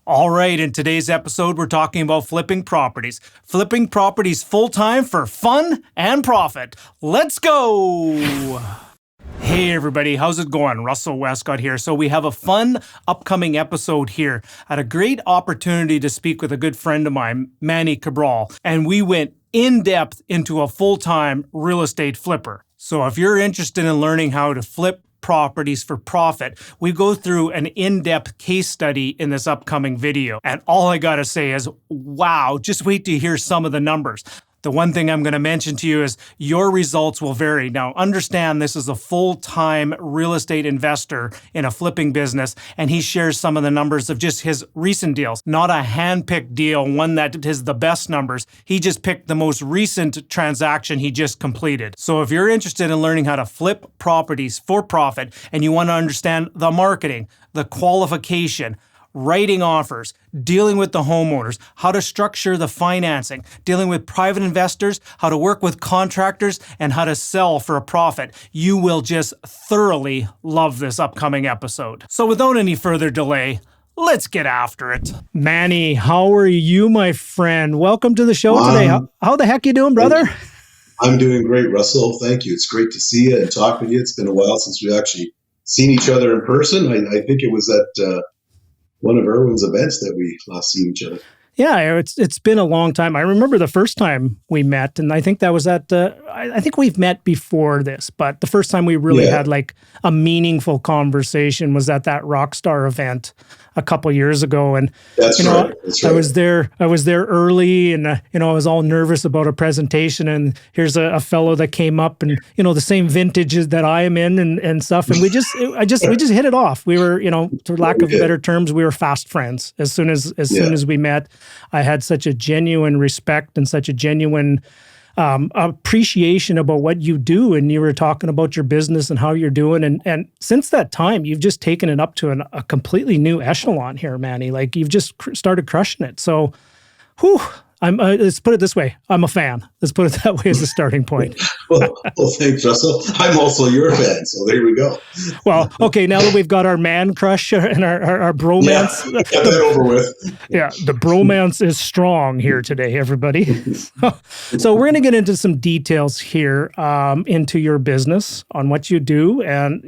All right, in today's episode, we're talking about flipping properties. Flipping properties full-time for fun and profit. Let's go! Hey everybody, how's it going? Russell Westcott here. So we have a fun upcoming episode here. I had a great opportunity to speak with a good friend of mine, Manny Cabral, and we went in depth into a full-time real estate flipper. So if you're interested in learning how to flip properties for profit, we go through an in-depth case study in this upcoming video. And all I gotta say is, wow, just wait to hear some of the numbers. The one thing I'm going to mention to you is your results will vary. Now, understand this is a full-time real estate investor in a flipping business, and he shares some of the numbers of just his recent deals. Not a hand-picked deal, one that is the best numbers. He just picked the most recent transaction he just completed. So if you're interested in learning how to flip properties for profit, and you want to understand the marketing, the qualification, writing offers, dealing with the homeowners, how to structure the financing, dealing with private investors, how to work with contractors, and how to sell for a profit, you will just thoroughly love this upcoming episode. So without any further delay, let's get after it. Manny, how are you, my friend? Welcome to the show today. How the heck you doing, brother? I'm doing great, Russell. Thank you. It's great to see you and talk with you. It's been a while since we've actually seen each other in person. I think it was at one of Irwin's events that we last seen each other. Yeah, it's been a long time. I remember the first time we met, and I think that was at, I think we've met before this, but the first time we really had like a meaningful conversation was at that Rockstar event a couple years ago. And That's right. I was there early, and I was all nervous about a presentation, and here's a fellow that came up, and the same vintages that I am in and stuff, and we just hit it off. We were, for lack of better terms, we were fast friends. As soon as we met, I had such a genuine respect and such a genuine appreciation about what you do, and you were talking about your business and how you're doing, and since that time you've just taken it up to a completely new echelon here, Manny. Like, you've just started crushing it. So let's put it this way, I'm a fan. Let's put it that way as a starting point. well, thanks, Russell. I'm also your fan, so there we go. Well, okay, now that we've got our man crush and our bromance. Yeah, get that over with. Yeah, the bromance is strong here today, everybody. So we're going to get into some details here into your business, on what you do. And,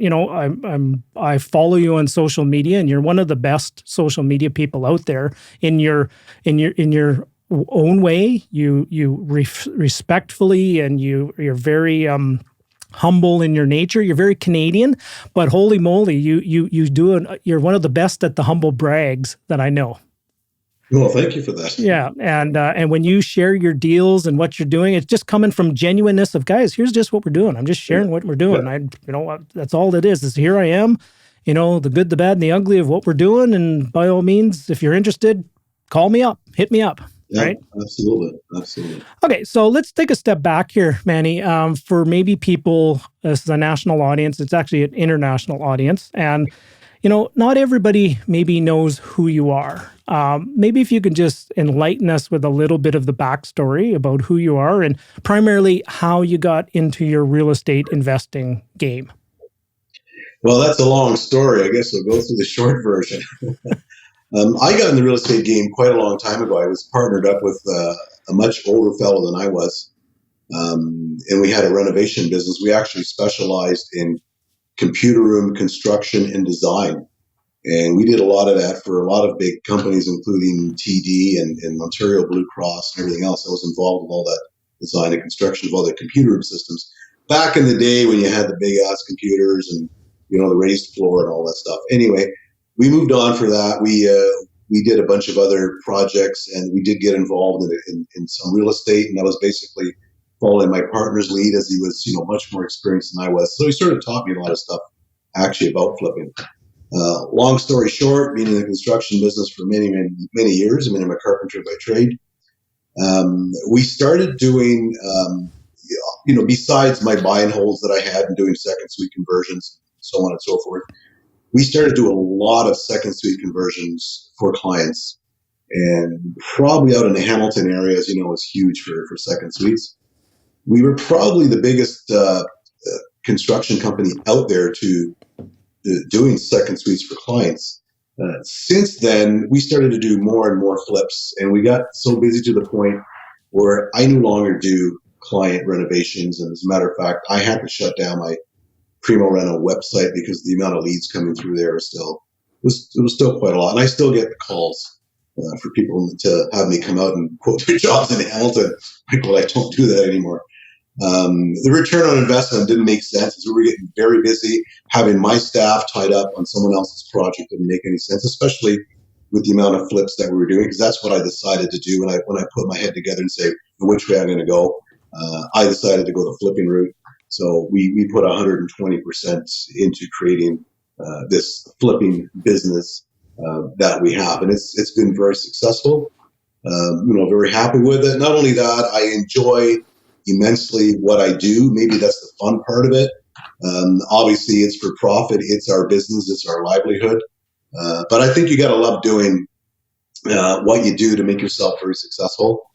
I follow you on social media, and you're one of the best social media people out there in your own way. You respectfully, and you're very humble in your nature. You're very Canadian, but holy moly, you're one of the best at the humble brags that I know. Well, thank you for that. Yeah, and when you share your deals and what you're doing, it's just coming from genuineness of, guys, here's just what we're doing. I'm just sharing what we're doing. That's all it is here I am, the good, the bad, and the ugly of what we're doing. And by all means, if you're interested, call me up, hit me up. Yeah, right? Absolutely. Okay, so let's take a step back here, Manny. For maybe people, this is a national audience, it's actually an international audience, and not everybody maybe knows who you are. Maybe if you can just enlighten us with a little bit of the backstory about who you are, and primarily how you got into your real estate investing game. Well, that's a long story. I guess we'll go through the short version. I got in the real estate game quite a long time ago. I was partnered up with a much older fellow than I was, and we had a renovation business. We actually specialized in computer room construction and design, and we did a lot of that for a lot of big companies, including TD and Ontario Blue Cross and everything else. I was involved with all that design and construction of all the computer room systems back in the day when you had the big ass computers and the raised floor and all that stuff. Anyway, we moved on for that. We did a bunch of other projects, and we did get involved in some real estate, and I was basically following my partner's lead, as he was much more experienced than I was. So he sort of taught me a lot of stuff actually about flipping. Long story short, being in the construction business for many years. I'm a carpenter by trade. We started doing, besides my buy and holds that I had and doing second suite conversions, so on and so forth, we started to do a lot of second suite conversions for clients, and probably out in the Hamilton area, as is huge for second suites. We were probably the biggest construction company out there to doing second suites for clients. Since then, we started to do more and more flips, and we got so busy to the point where I no longer do client renovations. And as a matter of fact, I had to shut down my Primo Reno website because the amount of leads coming through there was still quite a lot. And I still get the calls for people to have me come out and quote their jobs in Hamilton. Well, I don't do that anymore. The return on investment didn't make sense as we were getting very busy. Having my staff tied up on someone else's project didn't make any sense, especially with the amount of flips that we were doing, because that's what I decided to do when I put my head together and say which way I'm going to go. I decided to go the flipping route. So we put 120% into creating this flipping business that we have, and it's been very successful. Very happy with it. Not only that, I enjoy immensely what I do. Maybe that's the fun part of it. Obviously, it's for profit. It's our business. It's our livelihood. But I think you got to love doing what you do to make yourself very successful.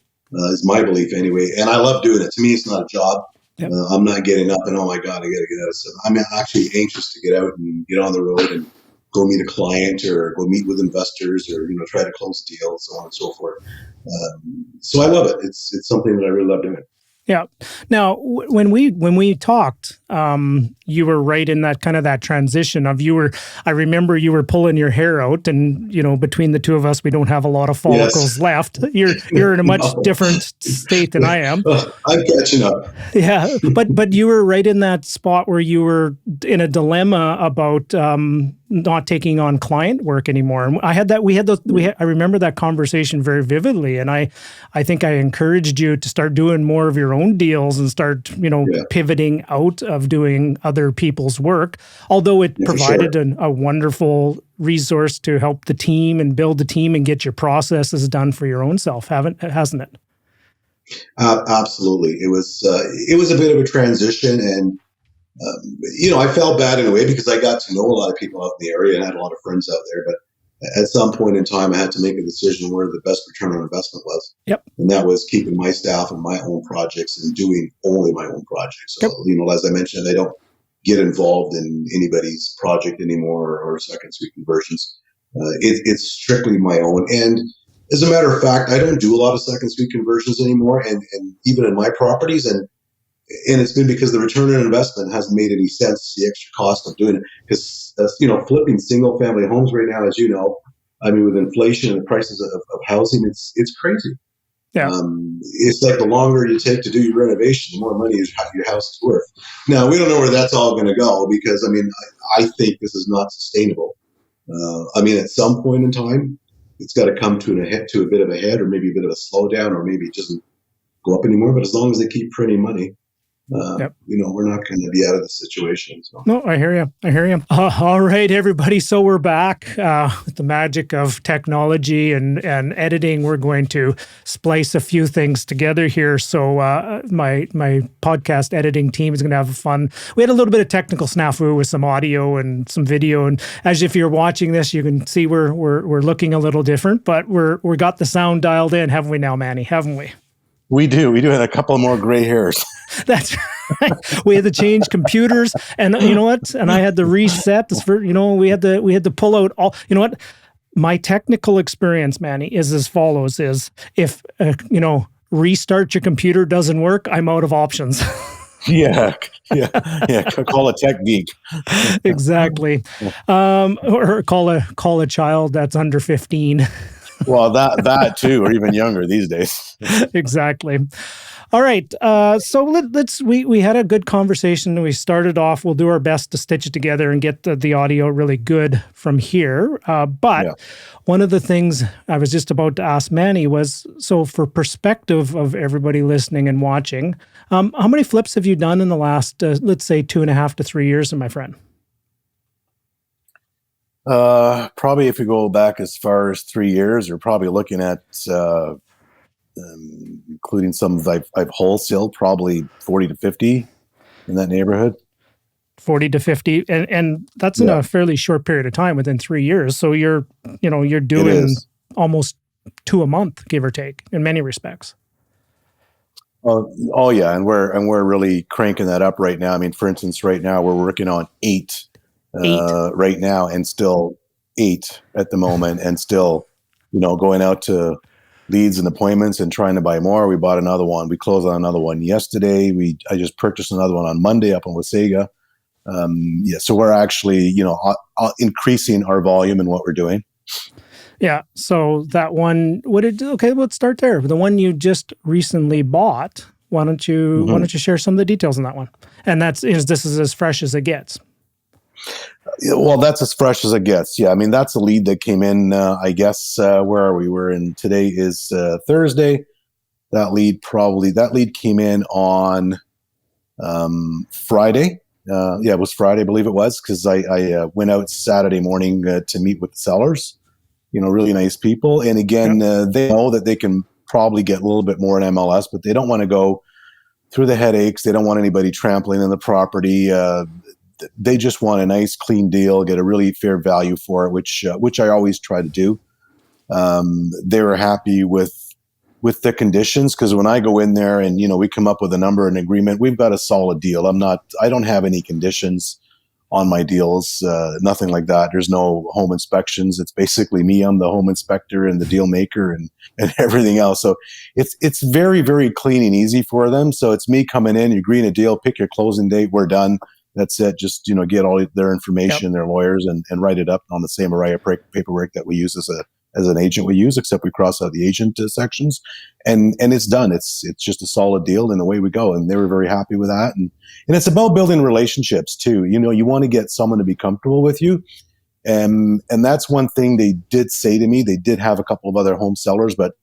Is my belief anyway. And I love doing it. To me, it's not a job. Yep. I'm not getting up and, oh my God, I got to get out of stuff. I'm actually anxious to get out and get on the road and go meet a client or go meet with investors or, try to close deals, so on and so forth. So I love it. It's something that I really love doing. Yeah. Now, when we talked, you were right in that kind of that transition of I remember you were pulling your hair out, and between the two of us, we don't have a lot of follicles left. You're in a much different state than I am. I'm catching up. Yeah, but you were right in that spot where you were in a dilemma about not taking on client work anymore. And I remember that conversation very vividly. And I think I encouraged you to start doing more of your own deals and start, pivoting out of doing other people's work. Although it provided a wonderful resource to help the team and build the team and get your processes done for your own self, hasn't it? Absolutely. It was a bit of a transition, and I felt bad in a way because I got to know a lot of people out in the area and had a lot of friends out there. But at some point in time, I had to make a decision where the best return on investment was. Yep. And that was keeping my staff and my own projects and doing only my own projects. So, as I mentioned, I don't get involved in anybody's project anymore or second suite conversions. It's strictly my own. And as a matter of fact, I don't do a lot of second suite conversions anymore. And even in my properties, and it's been because the return on investment hasn't made any sense, the extra cost of doing it. Because, flipping single family homes right now, as you know, I mean, with inflation and the prices of housing, it's crazy. Yeah. It's like the longer you take to do your renovation, the more money your house is worth. Now, we don't know where that's all going to go because, I think this is not sustainable. At some point in time, it's got to come to a bit of a head, or maybe a bit of a slowdown, or maybe it doesn't go up anymore. But as long as they keep printing money, we're not going to be out of the situation. So. No, I hear you. All right, everybody. So we're back with the magic of technology and editing. We're going to splice a few things together here. So my podcast editing team is going to have fun. We had a little bit of technical snafu with some audio and some video. And as if you're watching this, you can see we're looking a little different, but we got the sound dialed in, haven't we now, Manny? Haven't we? We do have a couple more gray hairs. That's right. We had to change computers, and you know what? And I had to reset this. We had to pull out all. You know what? My technical experience, Manny, is as follows: is if restart your computer doesn't work, I'm out of options. Yeah. Call a tech geek. Exactly, or call a child that's under 15. Well, that too, or even younger these days. Exactly. All right. So we had a good conversation. We started off. We'll do our best to stitch it together and get the audio really good from here. But one of the things I was just about to ask Manny was, so for perspective of everybody listening and watching, how many flips have you done in the last, let's say, 2.5 to 3 years, my friend? Probably if you go back as far as 3 years, you're probably looking at, including some I've wholesaled, probably 40 to 50 in that neighborhood. 40 to 50. And that's in a fairly short period of time, within 3 years. So you're doing almost 2 a month, give or take, in many respects. Oh yeah. And we're really cranking that up right now. For instance, right now we're working on 8 right now, and still 8 at the moment, and still, going out to leads and appointments and trying to buy more. We bought another one. We closed on another one yesterday. I just purchased another one on Monday up in Wasaga. So we're actually, increasing our volume in what we're doing. Yeah. So that one, okay, let's start there. The one you just recently bought. Why don't you share some of the details on that one? And this is as fresh as it gets. Well, that's as fresh as it gets. Yeah. I mean, that's a lead that came in, I guess, where are we? Today is Thursday. That lead came in on Friday. It was Friday, I believe it was, because I went out Saturday morning to meet with the sellers. Really nice people. And again, they know that they can probably get a little bit more in MLS, but they don't want to go through the headaches. They don't want anybody trampling in the property. They just want a nice, clean deal, get a really fair value for it, which I always try to do. They were happy with the conditions, because when I go in there and we come up with a number and agreement, we've got a solid deal. I don't have any conditions on my deals, nothing like that. There's no home inspections. It's basically me. I'm the home inspector and the deal maker and everything else. So it's very, very clean and easy for them. So it's me coming in, you agree on a deal, pick your closing date, we're done. That's it. Just, get all their information, their lawyers, and write it up on the same array of paperwork that we use as an agent we use, except we cross out the agent sections, and it's done. It's just a solid deal, and away we go. And they were very happy with that. And it's about building relationships too. You want to get someone to be comfortable with you. And that's one thing they did say to me. They did have a couple of other home sellers, but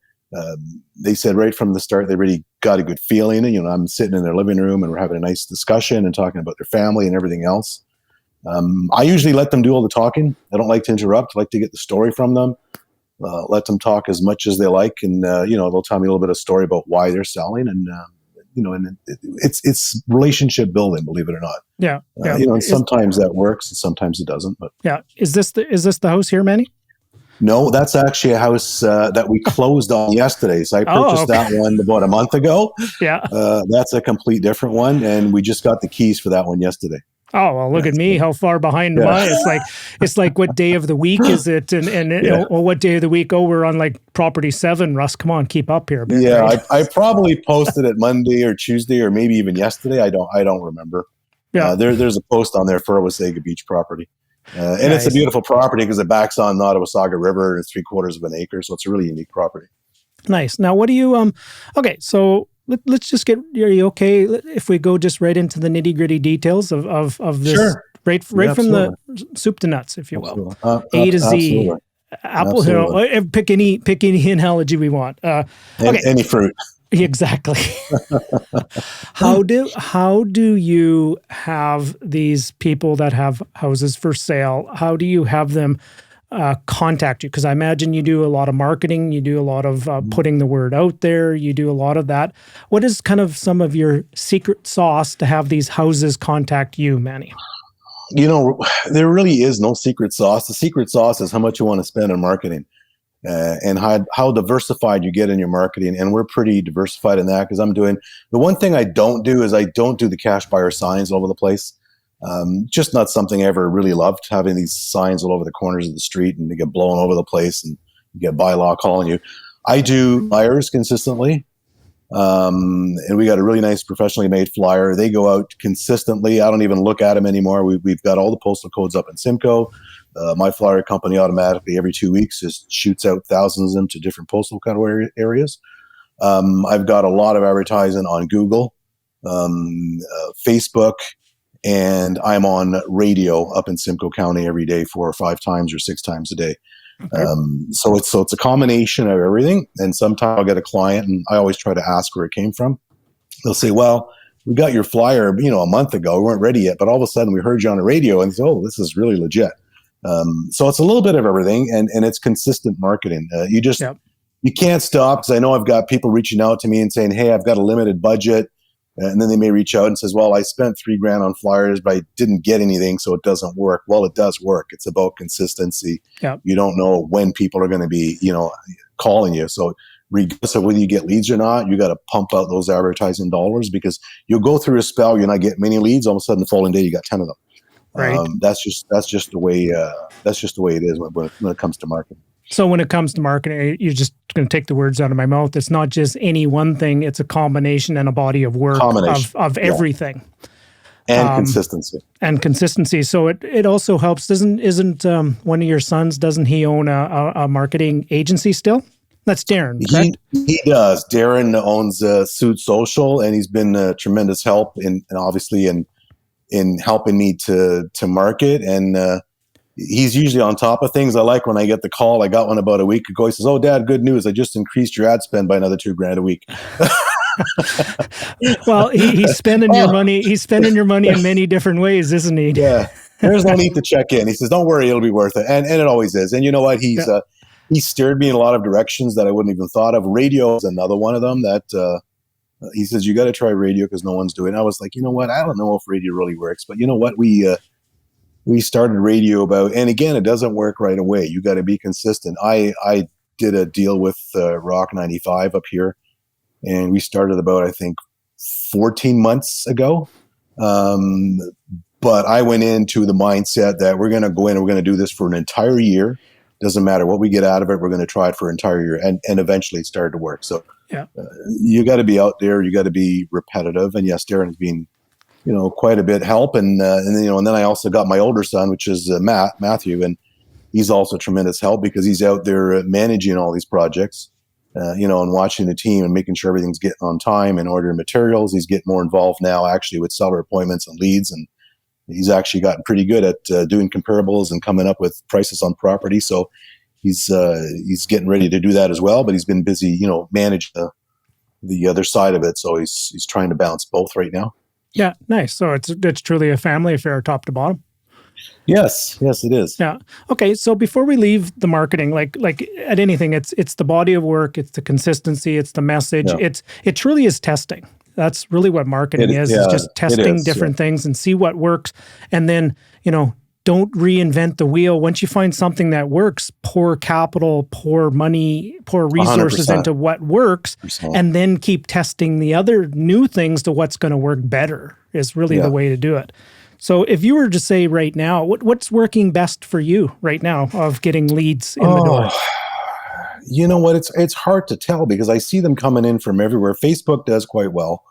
they said right from the start, they really got a good feeling. And, I'm sitting in their living room and we're having a nice discussion and talking about their family and everything else. I usually let them do all the talking. I don't like to interrupt. I like to get the story from them. Let them talk as much as they like, and they'll tell me a little bit of story about why they're selling, and and it's relationship building, believe it or not. Yeah. And sometimes that works, and sometimes it doesn't. But yeah, is this the house here, Manny? No, that's actually a house that we closed on yesterday. So I purchased that one about a month ago. Yeah, that's a complete different one, and we just got the keys for that one yesterday. Oh, well, look at me. How far behind am I? It's like what day of the week is it? And what day of the week? Oh, we're on like property 7. Russ, come on, keep up here a bit. Yeah, right? I probably posted it Monday or Tuesday or maybe even yesterday. I don't remember. Yeah, there's a post on there for a Wasaga Beach property. And nice. It's a beautiful property because it backs on the Wasaga River, and it's 3/4 of an acre. So it's a really unique property. Nice. Now, what do you, so let's just get, are you okay if we go just right into the nitty gritty details of this, sure. right from the soup to nuts, if you will, A to Z, Apple Hill, pick any analogy we want. Any fruit. Exactly. How do you have these people that have houses for sale? How do you have them contact you? Because I imagine you do a lot of marketing, you do a lot of putting the word out there, you do a lot of that. What is kind of some of your secret sauce to have these houses contact you, Manny? There really is no secret sauce. The secret sauce is how much you want to spend on marketing. And how diversified you get in your marketing. And we're pretty diversified in that, because the one thing I don't do is I don't do the cash buyer signs all over the place. Just not something I ever really loved, having these signs all over the corners of the street and they get blown over the place and you get bylaw calling you. I do flyers consistently. And we got a really nice professionally made flyer. They go out consistently. I don't even look at them anymore. We've got all the postal codes up in Simcoe. My flyer company automatically every 2 weeks just shoots out thousands of them to different postal code areas. I've got a lot of advertising on Google, Facebook, and I'm on radio up in Simcoe County every day 4 or 5 times or 6 times a day. Okay. So it's a combination of everything. And sometimes I'll get a client and I always try to ask where it came from. They'll say, well, we got your flyer, a month ago. We weren't ready yet, but all of a sudden we heard you on the radio and say, oh, this is really legit. So it's a little bit of everything, and it's consistent marketing. You can't stop, because I know I've got people reaching out to me and saying, hey, I've got a limited budget. And then they may reach out and says, well, I spent $3,000 on flyers, but I didn't get anything, so it doesn't work. Well, it does work. It's about consistency. Yep. You don't know when people are going to be, calling you. So regardless of whether you get leads or not, you got to pump out those advertising dollars, because you'll go through a spell, you're not getting many leads. All of a sudden, the following day, you got 10 of them. Right. That's just the way that's just the way it is when it comes to marketing. So when it comes to marketing, you're just going to take the words out of my mouth. It's not just any one thing. It's a combination and a body of work of everything. And consistency. And consistency. So it also helps. Isn't one of your sons, doesn't he own a marketing agency still? That's Darren, correct? He does. Darren owns Suit Social, and he's been a tremendous help in helping me to market. And he's usually on top of things. I like when I get the call. I got one about a week ago. He says, "Oh, Dad, good news. I just increased your ad spend by another $2,000 a week." Well, he's spending your money. He's spending your money in many different ways, isn't he? Yeah. There's no need to check in. He says, "Don't worry, it'll be worth it." And it always is. And you know what? He steered me in a lot of directions that I wouldn't even thought of. Radio is another one of them that he says, "You got to try radio because no one's doing it." I was like, you know what? I don't know if radio really works, but you know what? We started radio and again, it doesn't work right away. You got to be consistent. I did a deal with Rock 95 up here, and we started about, I think, 14 months ago. But I went into the mindset that we're going to go in and we're going to do this for an entire year. Doesn't matter what we get out of it. We're going to try it for an entire year. And eventually it started to work. So you got to be out there. You got to be repetitive. And yes, Darren has been, quite a bit help. And then I also got my older son, which is Matthew. And he's also tremendous help because he's out there managing all these projects, and watching the team and making sure everything's getting on time and ordering materials. He's getting more involved now actually with seller appointments and leads. And he's actually gotten pretty good at doing comparables and coming up with prices on property. So he's getting ready to do that as well. But he's been busy, manage the other side of it. So he's trying to balance both right now. Yeah, nice. So it's truly a family affair, top to bottom. Yes, it is. Yeah. Okay. So before we leave the marketing, like at anything, it's the body of work, it's the consistency, it's the message. Yeah. It truly is testing. That's really what marketing is just testing different things and see what works. And then, don't reinvent the wheel. Once you find something that works, pour capital, pour money, pour resources 100%. Into what works, and then keep testing the other new things to what's going to work better is really the way to do it. So if you were to say right now, what's working best for you right now of getting leads in the door? You know what? It's hard to tell because I see them coming in from everywhere. Facebook does quite well.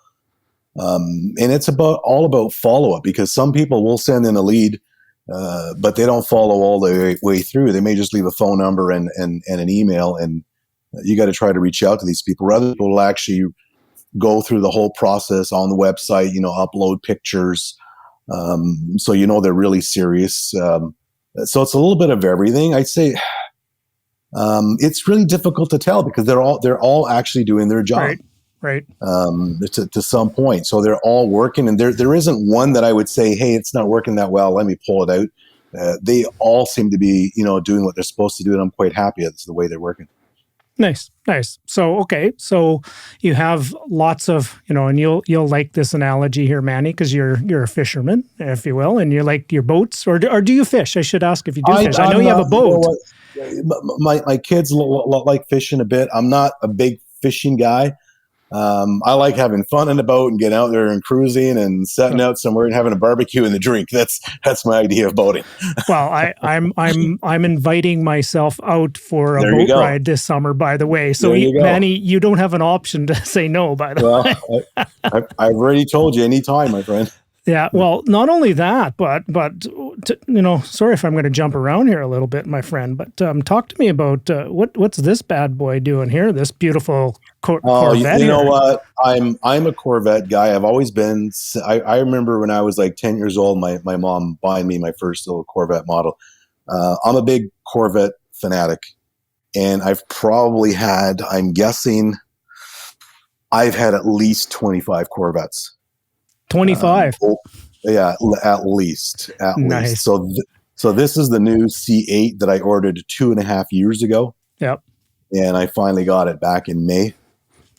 And it's all about follow-up because some people will send in a lead, but they don't follow all the way through. They may just leave a phone number and an email, and you got to try to reach out to these people. Other people will actually go through the whole process on the website, upload pictures. So they're really serious. So it's a little bit of everything. I'd say it's really difficult to tell because they're all actually doing their job. Right. To some point. So they're all working, and there isn't one that I would say, hey, it's not working that well, let me pull it out. They all seem to be, doing what they're supposed to do, and I'm quite happy that's the way they're working. Nice. So, okay. So you have lots of, and you'll like this analogy here, Manny, because you're a fisherman, if you will, and you like your boats, or do you fish? I should ask if you do fish. I know you have a boat. My kids like fishing a bit. I'm not a big fishing guy. I like having fun in the boat and getting out there and cruising and setting out somewhere and having a barbecue and a drink. That's my idea of boating. Well, I'm inviting myself out for a boat ride this summer, by the way. So Manny, you don't have an option to say no, by the way. I've already told you anytime, my friend. Yeah, well, not only that, but sorry if I'm going to jump around here a little bit, my friend, but talk to me about what's this bad boy doing here? This beautiful Corvette. You know what? I'm a Corvette guy. I've always been. I remember when I was like 10 years old, my mom buying me my first little Corvette model. I'm a big Corvette fanatic, and I've probably had. I'm guessing I've had at least 25 Corvettes. 25. Yeah, at least. Nice. So this is the new C8 that I ordered 2.5 years ago. Yep. And I finally got it back in May.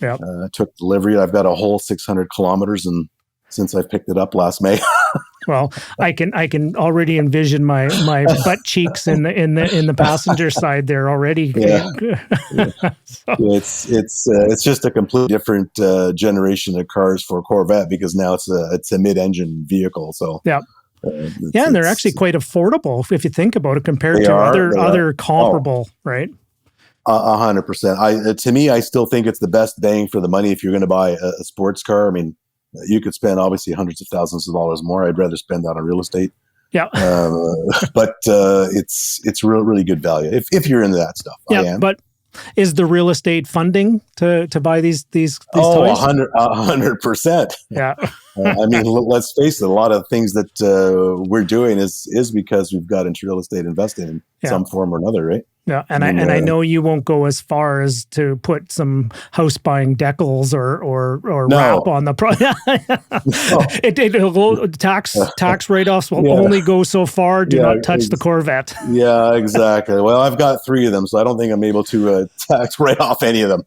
Yep. Took delivery. I've got a whole 600 kilometers, and since I picked it up last May. Well, I can already envision my butt cheeks in the passenger side there already. Yeah. So. It's just a completely different generation of cars for Corvette because now it's a mid-engine vehicle. So yeah. Yeah, and they're actually quite affordable if you think about it compared to other comparable, right? 100%. To me, I still think it's the best bang for the money if you're going to buy a sports car. I mean, you could spend obviously hundreds of thousands of dollars more. I'd rather spend that on real estate. Yeah, but it's really good value if you're into that stuff. Yeah, I am. But is the real estate funding to buy these toys? 100%. Yeah. I mean, let's face it. A lot of things that we're doing is because we've got into real estate investing in some form or another, right? Yeah, and I know you won't go as far as to put some house buying decals or wrap on the tax write offs will only go so far. Do not touch the Corvette. Yeah, exactly. Well, I've got 3 of them, so I don't think I'm able to tax write off any of them.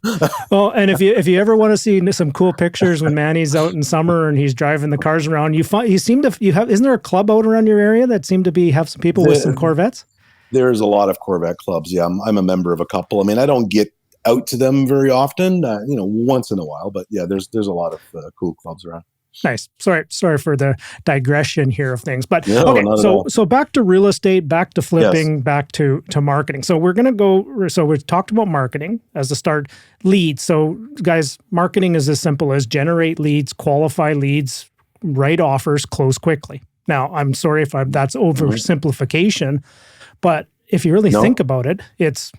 Well, and if you ever want to see some cool pictures when Manny's out in summer and he's driving the cars around, isn't there a club out around your area that seem to have some people with some Corvettes? There's a lot of Corvette clubs. Yeah, I'm a member of a couple. I mean, I don't get out to them very often, once in a while, but yeah, there's a lot of cool clubs around. Nice. Sorry for the digression here of things, but okay. So back to real estate, back to flipping, back to marketing. So we're going to go. So we've talked about marketing as the start. Leads. So guys, marketing is as simple as generate leads, qualify leads, write offers, close quickly. Now, I'm sorry if that's oversimplification. But if you really think about it, it's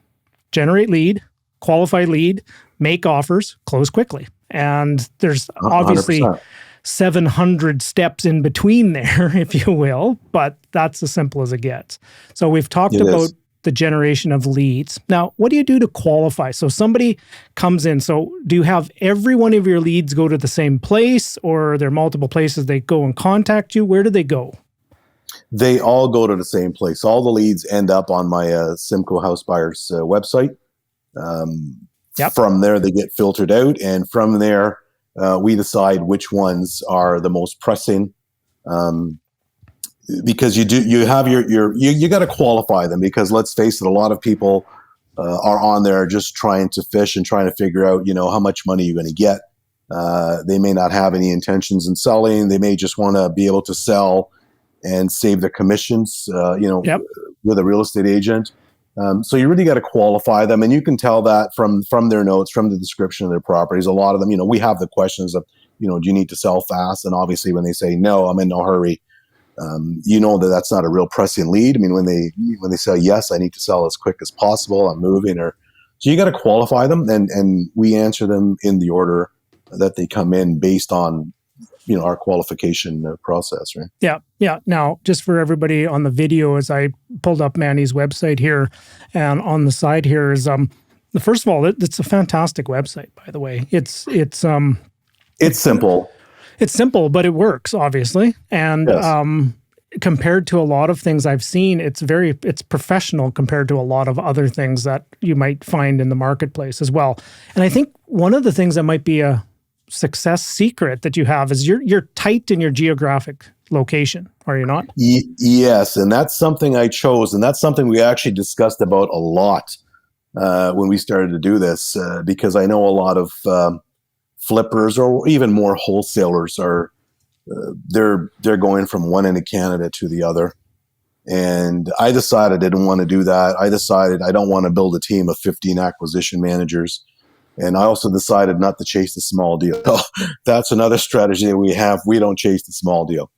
generate lead, qualify lead, make offers, close quickly. And there's obviously 100%. 700 steps in between there, if you will, but that's as simple as it gets. So we've talked about the generation of leads. Now, what do you do to qualify? So somebody comes in. So do you have every one of your leads go to the same place, or are there multiple places they go and contact you? Where do they go? They all go to the same place. All the leads end up on my Simcoe House Buyers website. From there, they get filtered out, and from there, we decide which ones are the most pressing. Because you got to qualify them, because let's face it, a lot of people are on there just trying to fish and trying to figure out, how much money you're going to get. They may not have any intentions in selling. They may just want to be able to sell and save the commissions, with a real estate agent. So you really got to qualify them, and you can tell that from their notes, from the description of their properties. A lot of them, we have the questions of, do you need to sell fast? And obviously when they say, no, I'm in no hurry, that's not a real pressing lead. I mean, when they say, yes, I need to sell as quick as possible, I'm moving, so you got to qualify them, and we answer them in the order that they come in based on, our qualification process, right? Yeah. Now, just for everybody on the video, as I pulled up Manny's website here, and on the side here is, first of all, it's a fantastic website, by the way. It's simple. It's simple, but it works, obviously. And compared to a lot of things I've seen, it's professional compared to a lot of other things that you might find in the marketplace as well. And I think one of the things that might be a success secret that you have is you're tight in your geographic location, are you not? Yes, and that's something I chose, and that's something we actually discussed about a lot when we started to do this, because I know a lot of flippers or even more wholesalers are they're going from one end of Canada to the other. And I decided I didn't want to do that. I decided I don't want to build a team of 15 acquisition managers. And I also decided not to chase the small deal. So that's another strategy that we have. We don't chase the small deal.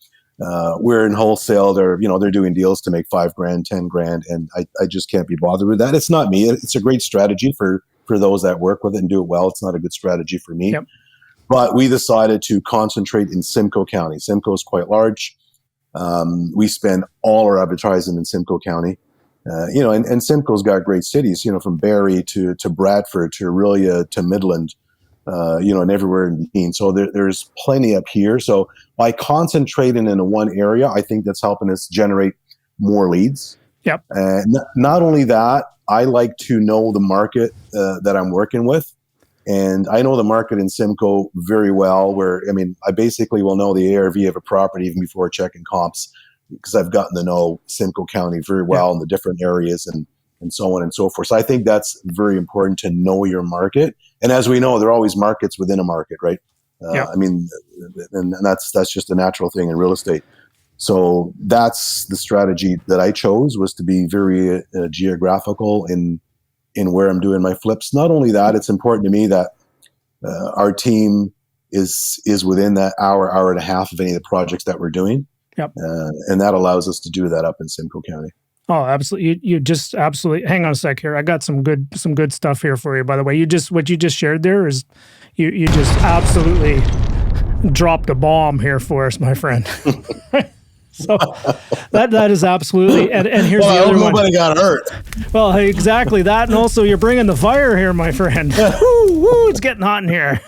We're in wholesale. They're doing deals to make $5,000, $10,000, and I just can't be bothered with that. It's not me. It's a great strategy for those that work with it and do it well. It's not a good strategy for me. Yep. But we decided to concentrate in Simcoe County. Simcoe is quite large. We spend all our advertising in Simcoe County. And Simcoe's got great cities, from Barrie to Bradford to Orillia to Midland, and everywhere in between. So there's plenty up here. So by concentrating in one area, I think that's helping us generate more leads. Yep. Not only that, I like to know the market that I'm working with. And I know the market in Simcoe very well, I basically will know the ARV of a property even before checking comps, because I've gotten to know Simcoe County very well in the different areas and so on and so forth. So I think that's very important to know your market. And as we know, there are always markets within a market, right? And that's just a natural thing in real estate. So that's the strategy that I chose, was to be very geographical in where I'm doing my flips. Not only that, it's important to me that our team is within that hour and a half of any of the projects that we're doing. Yep. And that allows us to do that up in Simcoe County. Oh, absolutely. You just absolutely, hang on a sec here. I got some good stuff here for you, by the way. What you just shared there is you just absolutely dropped a bomb here for us, my friend. So that is absolutely, and here's the other one. Nobody got hurt. Well, exactly that, and also you're bringing the fire here, my friend. Woo, it's getting hot in here.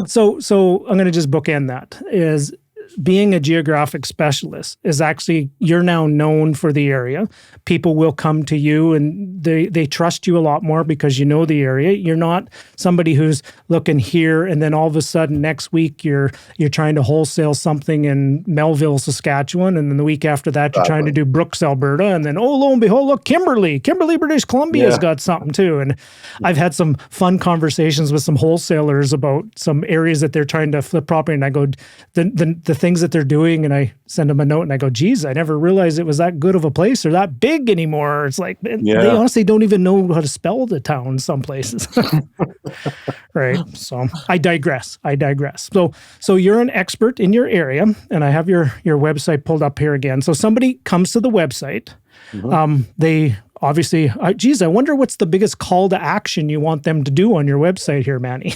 So I'm going to just bookend that. Is being a geographic specialist is actually, you're now known for the area. People will come to you and they trust you a lot more because you know the area. You're not somebody who's looking here and then all of a sudden next week you're trying to wholesale something in Melville, Saskatchewan, and then the week after that you're trying to do Brooks, Alberta, and then lo and behold, look, Kimberley, British Columbia's got something too. And I've had some fun conversations with some wholesalers about some areas that they're trying to flip property, and I go, the things that they're doing, and I send them a note and I go, geez, I never realized it was that good of a place or that big anymore. It's like, they honestly don't even know how to spell the town some places. Right. So I digress. So you're an expert in your area, and I have your website pulled up here again. So somebody comes to the website. They obviously, I wonder what's the biggest call to action you want them to do on your website here, Manny?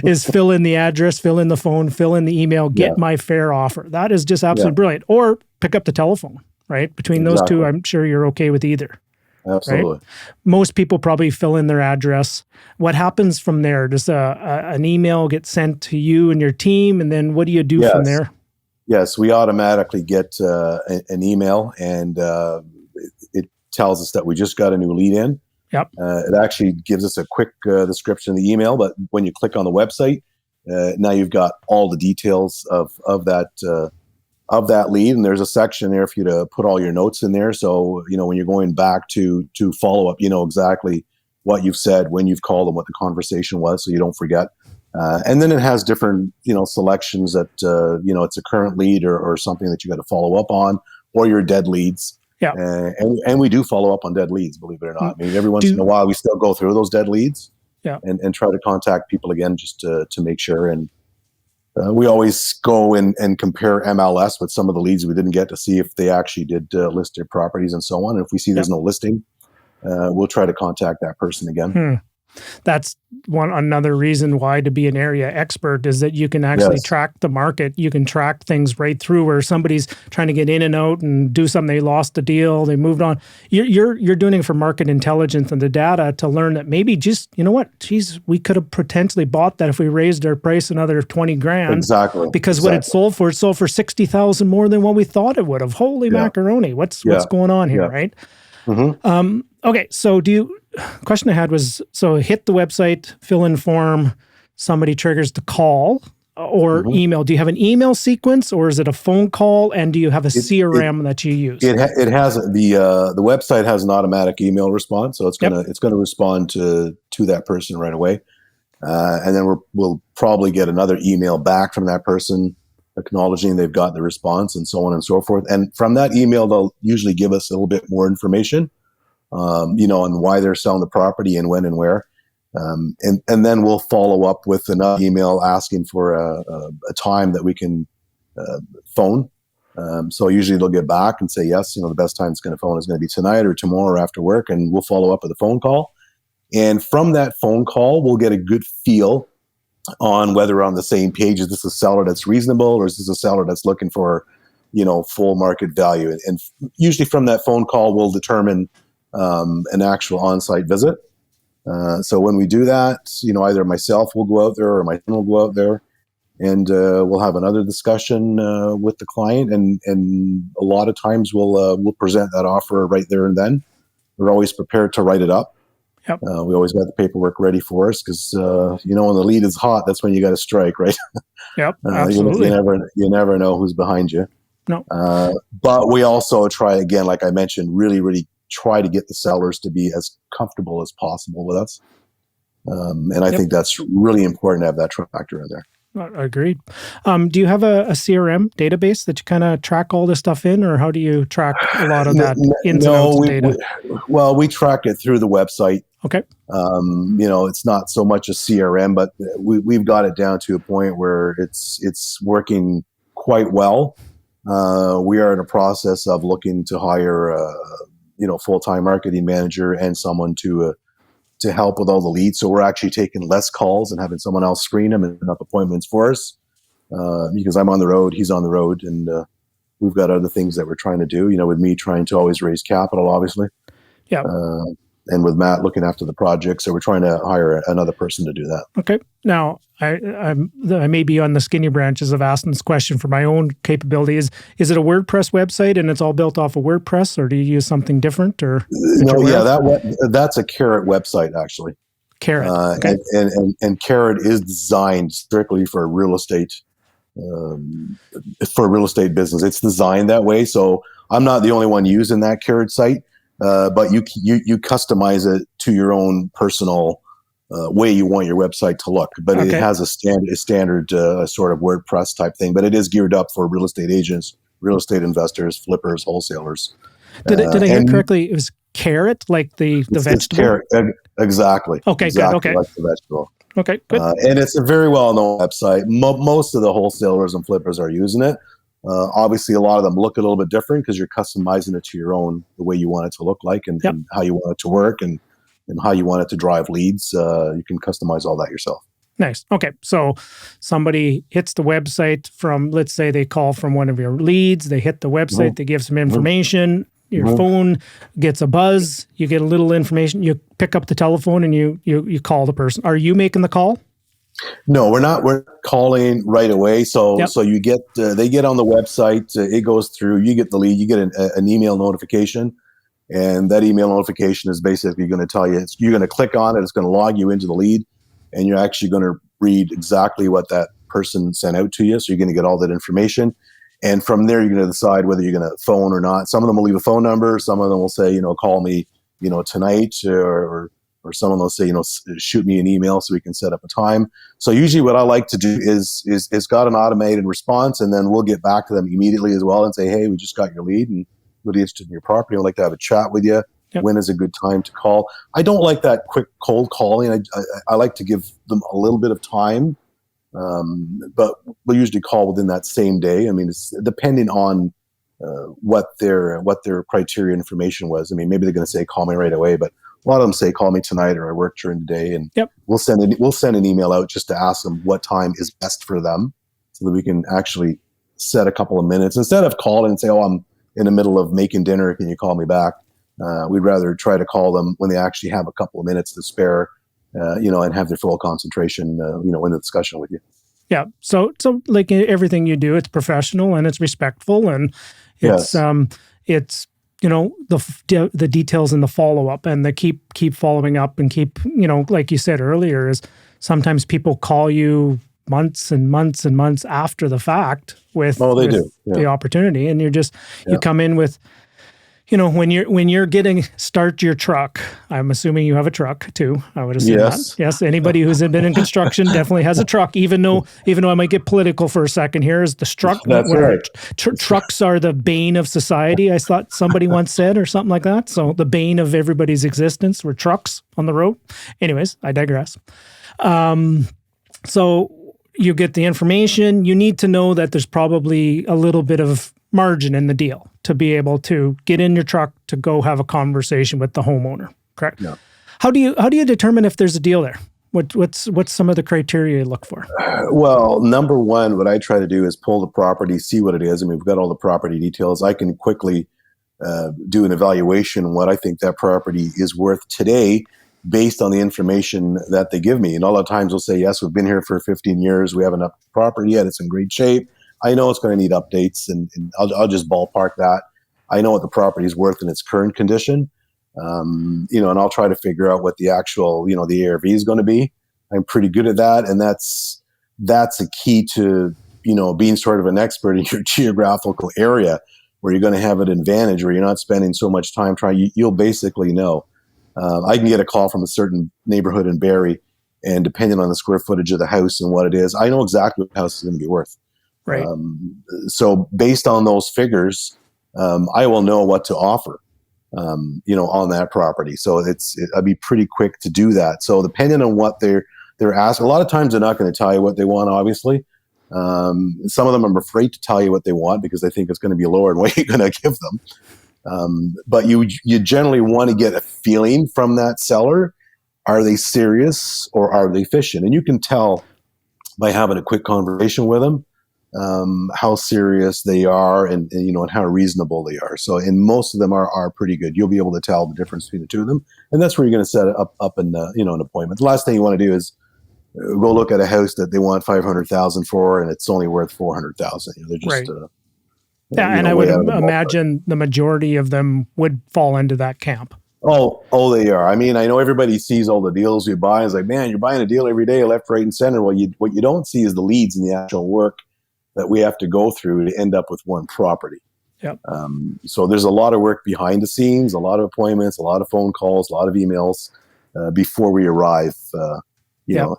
Is fill in the address, fill in the phone, fill in the email, get my fair offer. That is just absolutely brilliant. Or pick up the telephone, right? Between those two, I'm sure you're okay with either. Absolutely. Right? Most people probably fill in their address. What happens from there? Does an email get sent to you and your team? And then what do you do from there? Yes, we automatically get an email, and it tells us that we just got a new lead in. Yep. It actually gives us a quick description of the email, but when you click on the website, now you've got all the details of that lead, and there's a section there for you to put all your notes in there. So when you're going back to follow up, you know exactly what you've said, when you've called, and what the conversation was, so you don't forget. And then it has different selections that it's a current lead or something that you got to follow up on, or your dead leads. Yeah, and we do follow up on dead leads, believe it or not. I mean, every once in a while we still go through those dead leads, and try to contact people again just to make sure. And we always go and compare MLS with some of the leads we didn't get to see if they actually did list their properties and so on. And if we see there's no listing, we'll try to contact that person again. That's another reason why to be an area expert is that you can actually track the market. You can track things right through where somebody's trying to get in and out and do something. They lost a deal. They moved on. You're doing it for market intelligence and the data to learn that maybe just, we could have potentially bought that if we raised our price another 20 grand. Exactly. Because what it sold for 60,000 more than what we thought it would have. Holy macaroni. What's going on here, right? Mm-hmm. Okay, so question I had was, so hit the website, fill in form, somebody triggers the call or email. Do you have an email sequence, or is it a phone call? And do you have a CRM that you use? It has the website has an automatic email response, so it's gonna respond to that person right away, and then we'll probably get another email back from that person acknowledging they've got the response and so on and so forth. And from that email, they'll usually give us a little bit more information. On why they're selling the property and when and where. And then we'll follow up with another email asking for a time that we can phone. So usually they'll get back and say, yes, the best time it's going to phone is going to be tonight or tomorrow after work, and we'll follow up with a phone call. And from that phone call, we'll get a good feel on whether we're on the same page. Is this a seller that's reasonable, or is this a seller that's looking for, full market value? And usually from that phone call, we'll determine an actual on-site visit. So when we do that, either myself will go out there or my son will go out there, and we'll have another discussion with the client. And a lot of times we'll present that offer right there and then. We're always prepared to write it up. Yep. We always got the paperwork ready for us because when the lead is hot, that's when you got to strike, right? Yep, absolutely. You never know who's behind you. No. But we also try, again, like I mentioned, really, really try to get the sellers to be as comfortable as possible with us. And I think that's really important to have that factor in there. Agreed. Do you have a CRM database that you kind of track all this stuff in, or how do you track a lot of that ins and outs of data? We track it through the website. Okay. It's not so much a CRM, but we've got it down to a point where it's working quite well. We are in a process of looking to hire a full-time marketing manager and someone to help with all the leads. So we're actually taking less calls and having someone else screen them and set up appointments for us. Because I'm on the road, he's on the road, and we've got other things that we're trying to do. With me trying to always raise capital, obviously. Yeah. And with Matt looking after the project, so we're trying to hire another person to do that. Okay. Now, I may be on the skinny branches of asking this question for my own capability. Is it a WordPress website and it's all built off of WordPress, or do you use something different? Or that's a Carrot website actually. Carrot. Okay. And Carrot is designed strictly for real estate. For a real estate business, it's designed that way. So I'm not the only one using that Carrot site. But you customize it to your own personal way you want your website to look. But It has a standard sort of WordPress type thing. But it is geared up for real estate agents, real estate investors, flippers, wholesalers. Did I hear correctly? It was carrot, like the vegetable? It's carrot, exactly. Okay, exactly good. Okay. Like the vegetable. Okay, good. And it's a very well-known website. Most of the wholesalers and flippers are using it. Obviously, a lot of them look a little bit different because you're customizing it to your own, the way you want it to look like and how you want it to work and how you want it to drive leads. You can customize all that yourself. Nice. Okay. So somebody hits the website from, let's say they call from one of your leads, they hit the website, they give some information, your phone gets a buzz, you get a little information, you pick up the telephone and you call the person. Are you making the call? No, we're not. We're calling right away. So you get they get on the website. It goes through. You get the lead. You get an email notification, and that email notification is basically going to tell you you're going to click on it. It's going to log you into the lead, and you're actually going to read exactly what that person sent out to you. So you're going to get all that information, and from there you're going to decide whether you're going to phone or not. Some of them will leave a phone number. Some of them will say, call me, tonight, or someone will say, shoot me an email so we can set up a time. So usually what I like to do is got an automated response, and then we'll get back to them immediately as well and say, hey, we just got your lead and really interested in your property. I'd like to have a chat with you. Yep. When is a good time to call? I don't like that quick cold calling. I like to give them a little bit of time, but we'll usually call within that same day. I mean, it's depending on what their criteria information was. I mean, maybe they're going to say, call me right away, but a lot of them say, call me tonight, or I work during the day, and we'll send an email out just to ask them what time is best for them, so that we can actually set a couple of minutes instead of calling and say, oh, I'm in the middle of making dinner, can you call me back? We'd rather try to call them when they actually have a couple of minutes to spare, and have their full concentration, in the discussion with you. Yeah. So like everything you do, it's professional and it's respectful, and it's it's the details in the follow-up and the keep following up and keep, like you said earlier, is sometimes people call you months and months and months after the fact with the opportunity, and you come in with, when you're getting start your truck. I'm assuming you have a truck too. I would assume that. Yes. Anybody who's been in construction definitely has a truck. Even though I might get political for a second here, is the truck. That's right. Trucks are the bane of society. I thought somebody once said, or something like that. So the bane of everybody's existence were trucks on the road. Anyways, I digress. So you get the information. You need to know that there's probably a little bit of margin in the deal to be able to get in your truck to go have a conversation with the homeowner. Correct? Yeah. How do you determine if there's a deal there? What's some of the criteria you look for? Well, number one, what I try to do is pull the property, see what it is. I mean, we've got all the property details. I can quickly do an evaluation on what I think that property is worth today based on the information that they give me. And a lot of times they'll say, yes, we've been here for 15 years. We haven't up the property yet. It's in great shape. I know it's going to need updates, and I'll just ballpark that. I know what the property is worth in its current condition, and I'll try to figure out what the actual, the ARV is going to be. I'm pretty good at that, and that's a key to, being sort of an expert in your geographical area, where you're going to have an advantage, where you're not spending so much time trying. You'll basically know. I can get a call from a certain neighborhood in Barrie, And depending on the square footage of the house and what it is, I know exactly what the house is going to be worth. Right. So based on those figures, I will know what to offer, on that property. So I'd be pretty quick to do that. So depending on what they're asking, a lot of times they're not going to tell you what they want, obviously. Some of them are afraid to tell you what they want because they think it's going to be lower than what you're going to give them. But you generally want to get a feeling from that seller. Are they serious or are they fishing? And you can tell by having a quick conversation with them how serious they are and how reasonable they are. So, and most of them are pretty good. You'll be able to tell the difference between the two of them, and that's where you're going to set up an appointment. The last thing you want to do is go look at a house that they want $500,000 for, and it's only worth $400,000. They're just right. And I would imagine the majority of them would fall into that camp. Oh, they are. I mean, I know everybody sees all the deals you buy. It's like, man, you're buying a deal every day, left, right, and center. Well, what you don't see is the leads and the actual work that we have to go through to end up with one property. Yep. So there's a lot of work behind the scenes, a lot of appointments, a lot of phone calls, a lot of emails before we arrive,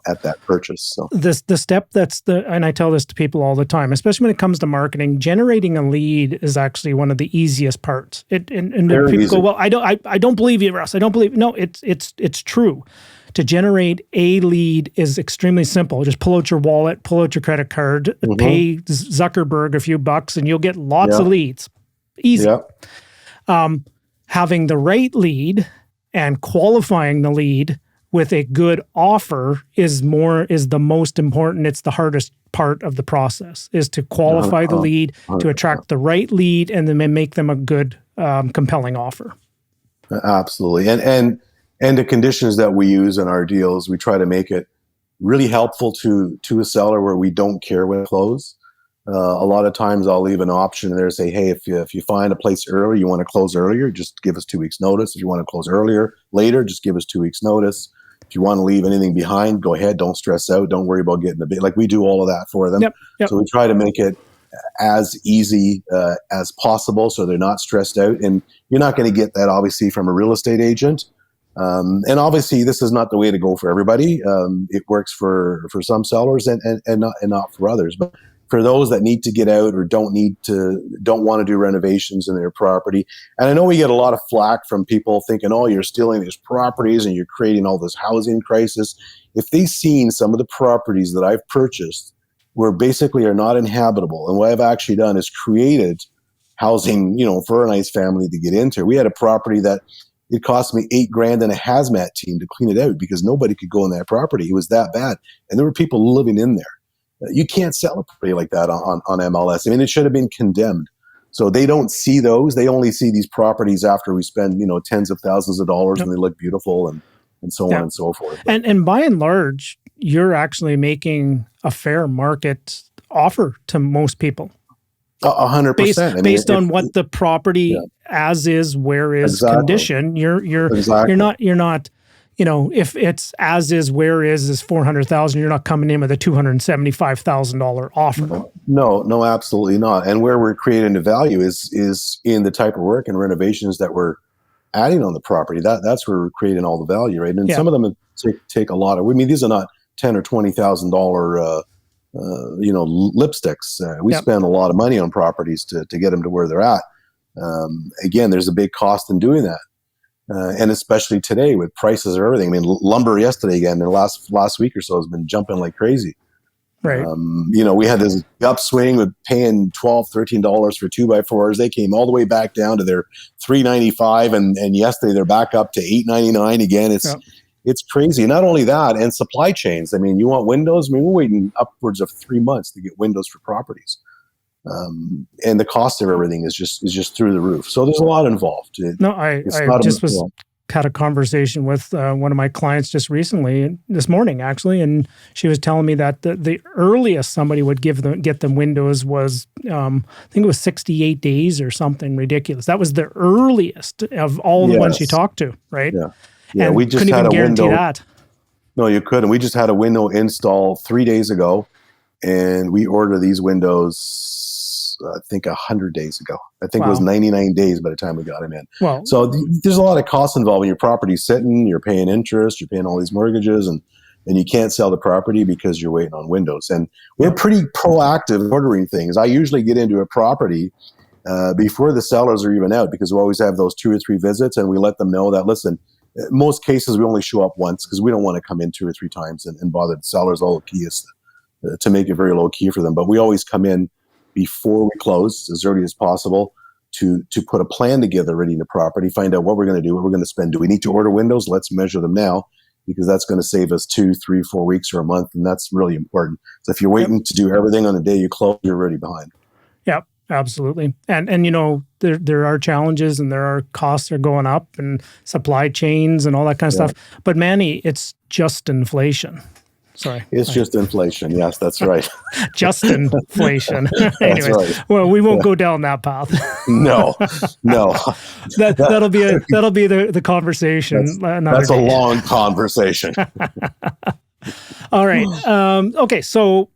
at that purchase. So the step and I tell this to people all the time, especially when it comes to marketing, generating a lead is actually one of the easiest parts. And people easy. go, well, I don't believe you, Russ. I don't believe. No, it's true. To generate a lead is extremely simple. Just pull out your wallet, pull out your credit card, pay Zuckerberg a few bucks, and you'll get lots of leads. Easy. Having the right lead and qualifying the lead with a good offer is the most important. It's the hardest part of the process, is to qualify the lead, to attract the right lead, and then make them a good, compelling offer. Absolutely. And the conditions that we use in our deals, we try to make it really helpful to a seller where we don't care when it close. A lot of times I'll leave an option there, say, hey, if you find a place earlier, you want to close earlier, just give us 2 weeks notice. If you want to close later, just give us 2 weeks notice. If you want to leave anything behind, go ahead. Don't stress out. Don't worry about getting the bid. Like, we do all of that for them. Yep. So we try to make it as easy as possible so they're not stressed out. And you're not going to get that, obviously, from a real estate agent. And obviously, this is not the way to go for everybody. It works for some sellers and not for others. But for those that need to get out or don't want to do renovations in their property. And I know we get a lot of flack from people thinking, oh, you're stealing these properties and you're creating all this housing crisis. If they've seen some of the properties that I've purchased where basically are not inhabitable, and what I've actually done is created housing, for a nice family to get into. We had a property that it cost me $8,000 and a hazmat team to clean it out because nobody could go in that property. It was that bad. And there were people living in there. You can't sell a property like that on MLS. I mean, it should have been condemned. So they don't see those. They only see these properties after we spend, tens of thousands of dollars and they look beautiful and so on and so forth. And by and large, you're actually making a fair market offer to most people. 100%. Based on what the property as is, where is condition. You're not. If it's as is, where is 400,000, you're not coming in with a $275,000 offer. No, absolutely not. And where we're creating the value is in the type of work and renovations that we're adding on the property. That's where we're creating all the value, right? And some of them take a lot of. I mean, these are not $10,000 or $20,000, lipsticks. We spend a lot of money on properties to get them to where they're at. Again, there's a big cost in doing that. And especially today with prices of everything. I mean, lumber yesterday again, the last week or so has been jumping like crazy. Right. We had this upswing with paying $12, $13 for 2x4s. They came all the way back down to their $3.95, and yesterday they're back up to $8.99 again. It's crazy. Not only that, and supply chains. I mean, you want windows? I mean, we're waiting upwards of 3 months to get windows for properties. And the cost of everything is just through the roof. So there's a lot involved. I had a conversation with one of my clients just recently, this morning actually, and she was telling me that the earliest somebody would get them windows was I think it was 68 days or something ridiculous. That was the earliest of all the ones she talked to, right? Yeah, and we just couldn't had even a guarantee window. that. No, you couldn't. We just had a window install 3 days ago, and we ordered these windows, I think 100 days ago. I think it was 99 days by the time we got them in. Well, so there's a lot of costs involved in your property sitting. You're paying interest. You're paying all these mortgages, and and you can't sell the property because you're waiting on windows. And we're pretty proactive ordering things. I usually get into a property before the sellers are even out, because we always have those 2 or 3 visits, and we let them know that, listen, in most cases we only show up once because we don't want to come in 2 or 3 times and bother the sellers. All the key is to make it very low key for them. But we always come in before we close as early as possible to put a plan together, ready the property, find out what we're going to do, what we're going to spend. Do we need to order windows? Let's measure them now, because that's going to save us 2, 3, 4 weeks or a month, and that's really important. So if you're waiting to do everything on the day you close, you're already behind. Yep, absolutely. And you know, there are challenges, and there are costs are going up, and supply chains and all that kind of stuff. But Manny, it's just inflation. Sorry. It's just inflation. Yes, that's right. Just inflation. Anyways, right. Well, we won't go down that path. No. That'll be the conversation. That's a long conversation. All right. Okay. So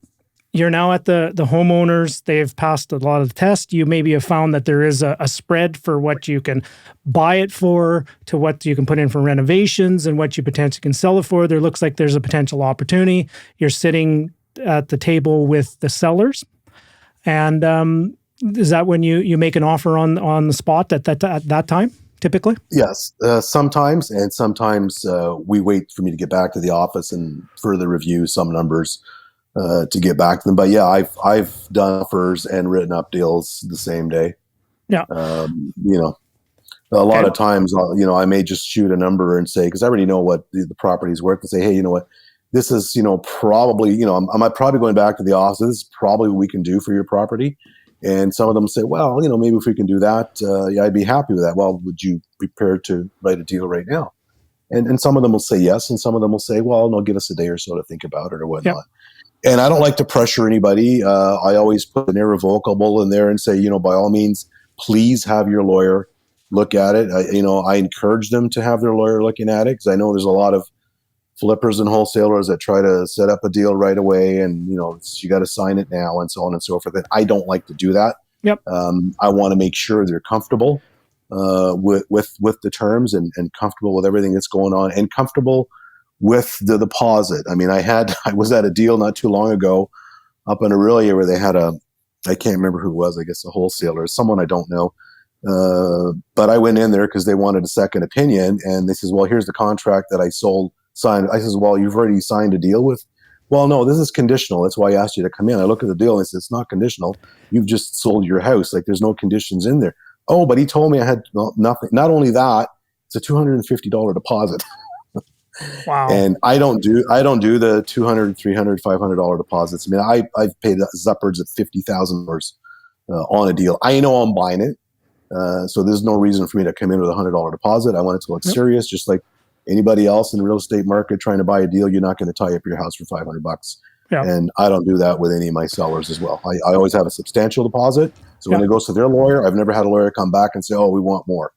you're now at the homeowners. They've passed a lot of tests. You maybe have found that there is a spread for what you can buy it for to what you can put in for renovations and what you potentially can sell it for. There looks like there's a potential opportunity. You're sitting at the table with the sellers. And is that when you make an offer on the spot at that time, typically? Yes, sometimes. And sometimes we wait for me to get back to the office and further review some numbers to get back to them. But yeah, I've done offers and written up deals the same day. Yeah. You know, a lot of times, you know, I may just shoot a number and say, because I already know what the property's worth, and say, hey, you know what, this is, you know, probably, you know, I'm probably going back to the office. This is probably what we can do for your property. And some of them say, well, you know, maybe if we can do that, yeah, I'd be happy with that. Well, would you be prepared to write a deal right now? And some of them will say yes, and some of them will say, well, no, give us a day or so to think about it or whatnot. Yep. And I don't like to pressure anybody. I always put an irrevocable in there and say, you know, by all means, please have your lawyer look at it. You know, I encourage them to have their lawyer looking at it, because I know there's a lot of flippers and wholesalers that try to set up a deal right away, and you know, you got to sign it now and so on and so forth. And I don't like to do that. Yep. I want to make sure they're comfortable with the terms and comfortable with everything that's going on, and comfortable with the deposit. I mean, I was at a deal not too long ago up in Aurelia where they had I can't remember who it was, I guess a wholesaler, someone I don't know. But I went in there because they wanted a second opinion, and they says, well, here's the contract that I signed. I says, well, you've already signed a deal with, well, no, this is conditional. That's why I asked you to come in. I look at the deal and I said, it's not conditional. You've just sold your house. Like, there's no conditions in there. Oh, but he told me I had nothing. Not only that, it's a $250 deposit. Wow. And I don't do the $200, $300, $500 deposits. I mean, I've paid upwards of $50,000 on a deal. I know I'm buying it. So there's no reason for me to come in with a $100 deposit. I want it to look serious, just like anybody else in the real estate market trying to buy a deal. You're not going to tie up your house for $500. Yeah. And I don't do that with any of my sellers as well. I always have a substantial deposit. So when it goes to their lawyer, I've never had a lawyer come back and say, oh, we want more.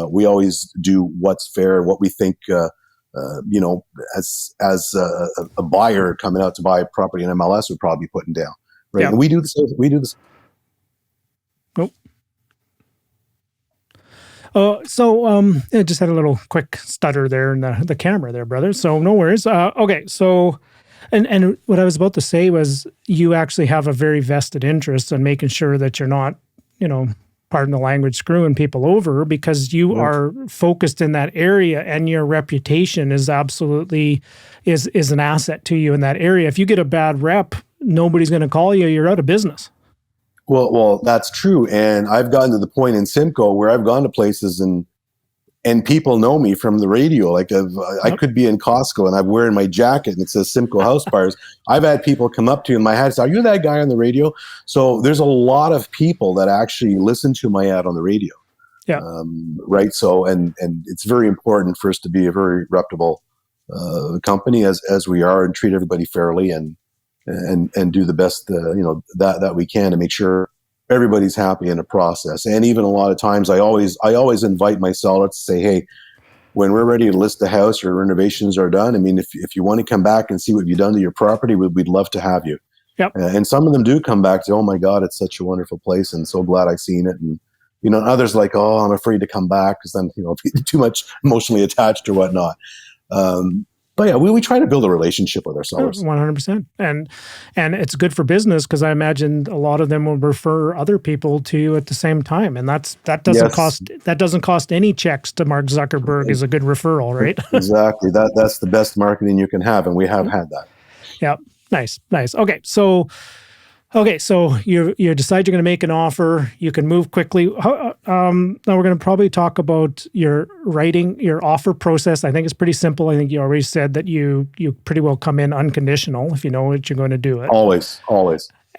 We always do what's fair and what we think, you know, as a buyer coming out to buy a property in MLS would probably be putting down. Right. Yeah. And we do the same. Nope. I just had a little quick stutter there in the camera there, brother. So no worries. Okay. So, and what I was about to say was, you actually have a very vested interest in making sure that you're not, you know, pardon the language, screwing people over, because you are focused in that area, and your reputation is absolutely is an asset to you in that area. If you get a bad rep, nobody's going to call you. You're out of business. Well, that's true. And I've gotten to the point in Simcoe where I've gone to places and people know me from the radio. Like I could be in Costco and I'm wearing my jacket and it says Simcoe House Buyers. I've had people come up to you in my hat, say, are you that guy on the radio? So there's a lot of people that actually listen to my ad on the radio. Yeah. Right. So, and it's very important for us to be a very reputable company as we are, and treat everybody fairly and do the best, you know, that we can to make sure everybody's happy in the process. And even a lot of times I always invite my seller to say, hey, when we're ready to list the house or renovations are done, I mean, if you want to come back and see what you've done to your property, we'd love to have you. Yep. And some of them do come back to, oh my God, it's such a wonderful place and so glad I've seen it. And, you know, others like, oh, I'm afraid to come back because I'm, you know, too much emotionally attached or whatnot. But yeah, we try to build a relationship with our sellers. 100%. And it's good for business because I imagine a lot of them will refer other people to you at the same time. And that doesn't cost any checks to Mark Zuckerberg is a good referral, right? Exactly. That's the best marketing you can have. And we have had that. Yeah. Nice. Okay. So you decide you're going to make an offer. You can move quickly. Now we're going to probably talk about your writing, your offer process. I think it's pretty simple. I think you already said that you pretty well come in unconditional if you know what you're going to do it. Always.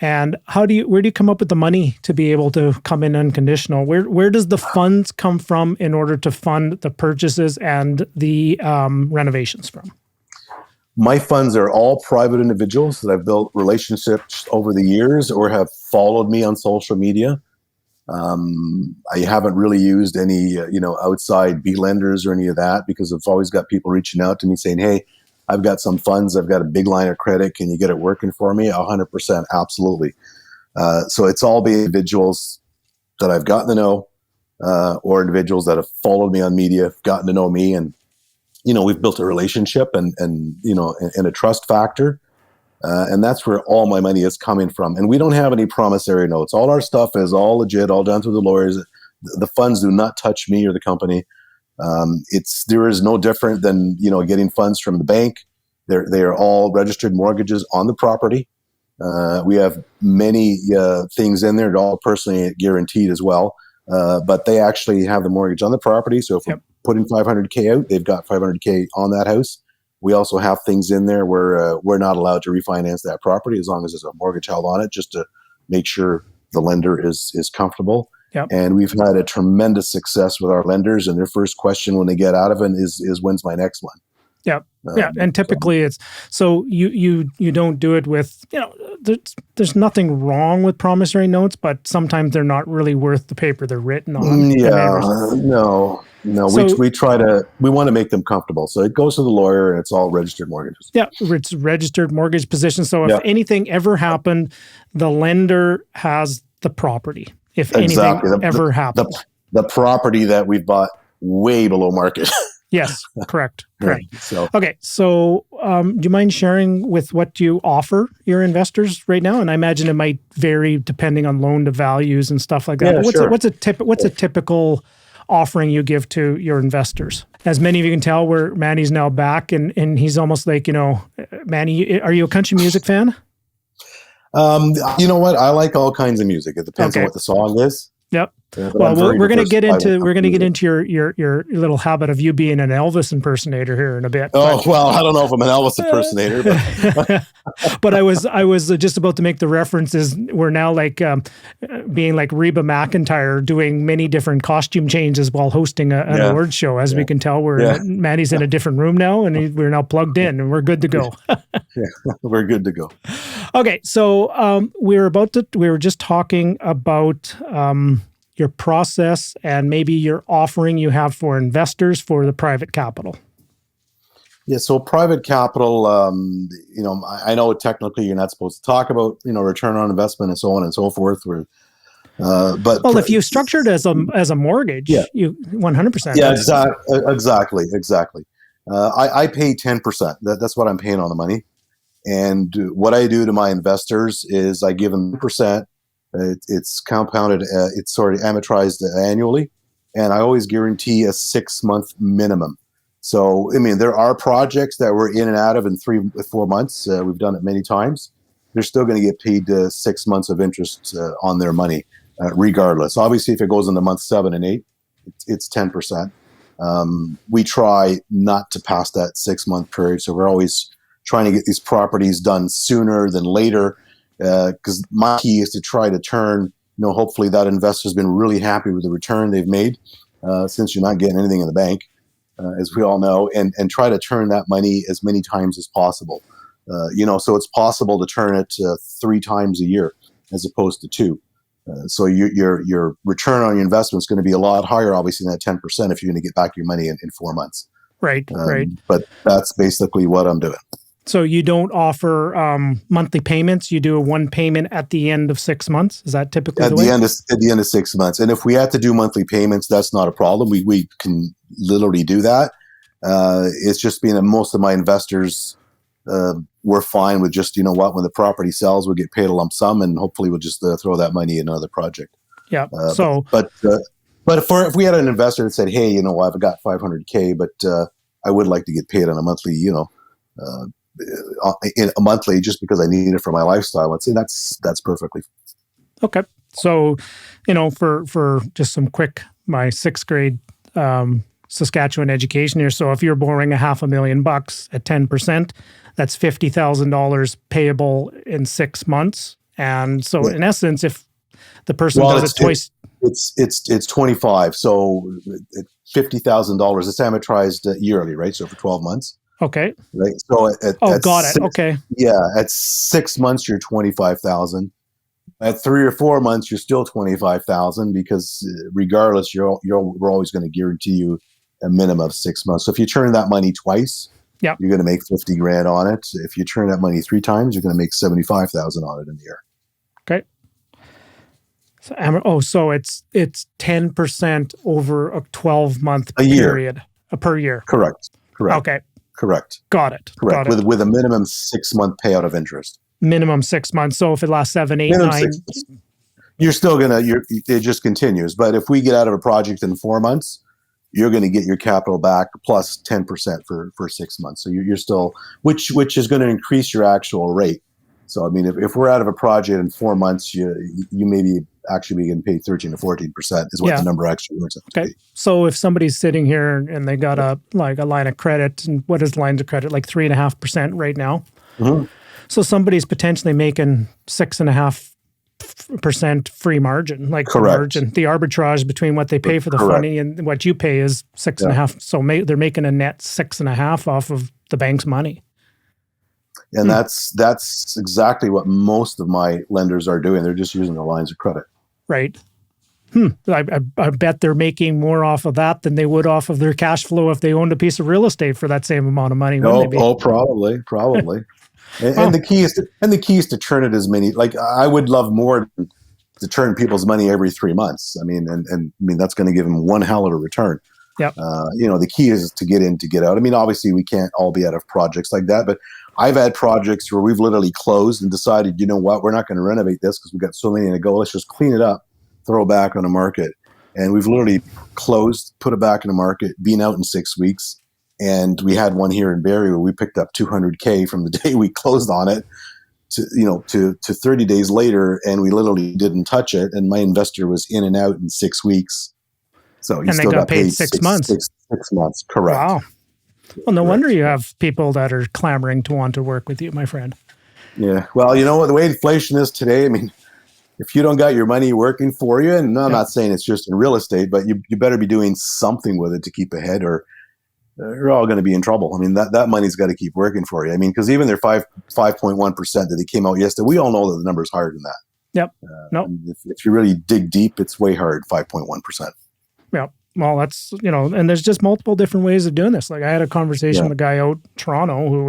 And where do you come up with the money to be able to come in unconditional? Where does the funds come from in order to fund the purchases and the renovations from? My funds are all private individuals that I've built relationships over the years or have followed me on social media. I haven't really used any, outside B lenders or any of that because I've always got people reaching out to me saying, hey, I've got some funds. I've got a big line of credit. Can you get it working for me? 100%. Absolutely. So it's all the individuals that I've gotten to know or individuals that have followed me on media, gotten to know me, and we've built a relationship and a trust factor. And that's where all my money is coming from. And we don't have any promissory notes. All our stuff is all legit, all done through the lawyers. The funds do not touch me or the company. There is no different than, getting funds from the bank. They are all registered mortgages on the property. We have many things in there. They're all personally guaranteed as well. But they actually have the mortgage on the property. So if we're putting $500K out, they've got $500K on that house. We also have things in there where we're not allowed to refinance that property as long as there's a mortgage held on it, just to make sure the lender is comfortable. Yep. And we've had a tremendous success with our lenders, and their first question when they get out of it is when's my next one? Yeah. And typically it's, so you don't do it with, there's nothing wrong with promissory notes, but sometimes they're not really worth the paper they're written on. No. So, we want to make them comfortable. So it goes to the lawyer and it's all registered mortgages. Yeah. It's registered mortgage position. So if anything ever happened, the lender has the property. If anything ever happened. The property that we've bought way below market. Yes, correct. Okay, so do you mind sharing with what you offer your investors right now? And I imagine it might vary depending on loan to values and stuff like that. Yeah, What's a typical offering you give to your investors? As many of you can tell, Manny's now back, and he's almost like, Manny, are you a country music fan? You know what? I like all kinds of music. It depends on what the song is. Yep. Well, we're going to get into your little habit of you being an Elvis impersonator here in a bit. Well, I don't know if I'm an Elvis impersonator, but but I was just about to make the references. We're now like being like Reba McEntire doing many different costume changes while hosting an award show. As we can tell, Manny's in a different room now, and we're now plugged in, and we're good to go. We're good to go. Okay, so we were just talking about your process and maybe your offering you have for investors for the private capital. Yeah, so private capital, I know technically you're not supposed to talk about, return on investment and so on and so forth. But if you structured as a mortgage, you 100%. Yeah, exactly. I pay 10%. That's what I'm paying on the money. And what I do to my investors is I give them 10%. It's compounded, it's sort of amortized annually, and I always guarantee a 6-month minimum. So, there are projects that we're in and out of in 3-4 months. We've done it many times. They're still going to get paid 6 months of interest on their money, regardless. Obviously, if it goes into month 7 and 8, it's 10%. We try not to pass that 6-month period, so we're always trying to get these properties done sooner than later. Because my key is to try to turn, hopefully that investor's been really happy with the return they've made, since you're not getting anything in the bank, as we all know, and try to turn that money as many times as possible. So it's possible to turn it 3 times a year as opposed to 2. So your return on your investment is going to be a lot higher, obviously, than that 10% if you're going to get back your money in 4 months. Right. But that's basically what I'm doing. So you don't offer monthly payments. You do a one payment at the end of 6 months. Is that typically the way? At the end of 6 months. And if we had to do monthly payments, that's not a problem. We can literally do that. It's just been that most of my investors were fine with just, you know what, when the property sells, we'll get paid a lump sum, and hopefully we'll just throw that money in another project. Yeah. But if we had an investor that said, hey, you know, I've got $500K, but I would like to get paid on a monthly, you know, in a monthly, just because I need it for my lifestyle, I'd say that's perfectly. Okay. So, you know, for just some quick, my 6th grade Saskatchewan education here. So if you're borrowing $500,000 at 10%, that's $50,000 payable in 6 months. And so in essence, if the person does it twice, it's 25. So $50,000. It's amortized yearly, right? So for 12 months. Okay. Right. So got it. Okay. Yeah. At 6 months, you're 25,000. At 3 or 4 months, you're still 25,000, because regardless, we're always going to guarantee you a minimum of 6 months. So if you turn that money twice, you're going to make 50 grand on it. If you turn that money 3 times, you're going to make 75,000 on it in the year. Okay. So it's 10% over a 12-month period per year. Correct. Okay. Correct. Got it. With a minimum 6 month payout of interest. Minimum 6 months. So if it lasts 7, 8, 9, you're still it just continues. But if we get out of a project in 4 months, you're going to get your capital back plus 10% for 6 months. So you're still, which is going to increase your actual rate. So I mean, if we're out of a project in 4 months, you may be actually getting paid 13 to 14% is what the number actually works out to be. So if somebody's sitting here and they got a line of credit, and what is lines of credit, like 3.5% right now? Mm-hmm. So somebody's potentially making 6.5% free margin, like the margin, the arbitrage between what they pay for the funding and what you pay is 6.5. So they're making a net 6.5 off of the bank's money. And that's exactly what most of my lenders are doing. They're just using the lines of credit. Right. I bet they're making more off of that than they would off of their cash flow if they owned a piece of real estate for that same amount of money. Probably. And the key is to turn it as many. Like, I would love more to turn people's money every 3 months. I mean, and I mean, that's going to give them one hell of a return. Yep. You know, the key is to get in, to get out. I mean, obviously we can't all be out of projects like that, but I've had projects where we've literally closed and decided, you know what, we're not going to renovate this because we've got so many to go. Let's just clean it up, throw it back on the market. And we've literally closed, put it back in the market, been out in 6 weeks. And we had one here in Barrie where we picked up $200K from the day we closed on it to 30 days later, and we literally didn't touch it. And my investor was in and out in 6 weeks. So they got paid 6 months. 6 months, correct. Wow. Well, no wonder you have people that are clamoring to want to work with you, my friend. Yeah. Well, you know, the way inflation is today, I mean, if you don't got your money working for you, and I'm not saying it's just in real estate, but you better be doing something with it to keep ahead, or you're all going to be in trouble. I mean, that money's got to keep working for you. I mean, because even their 5.1% that they came out yesterday, we all know that the number is higher than that. Yep. If you really dig deep, it's way hard, 5.1%. Yeah. Well, that's, and there's just multiple different ways of doing this. Like, I had a conversation with a guy out in Toronto who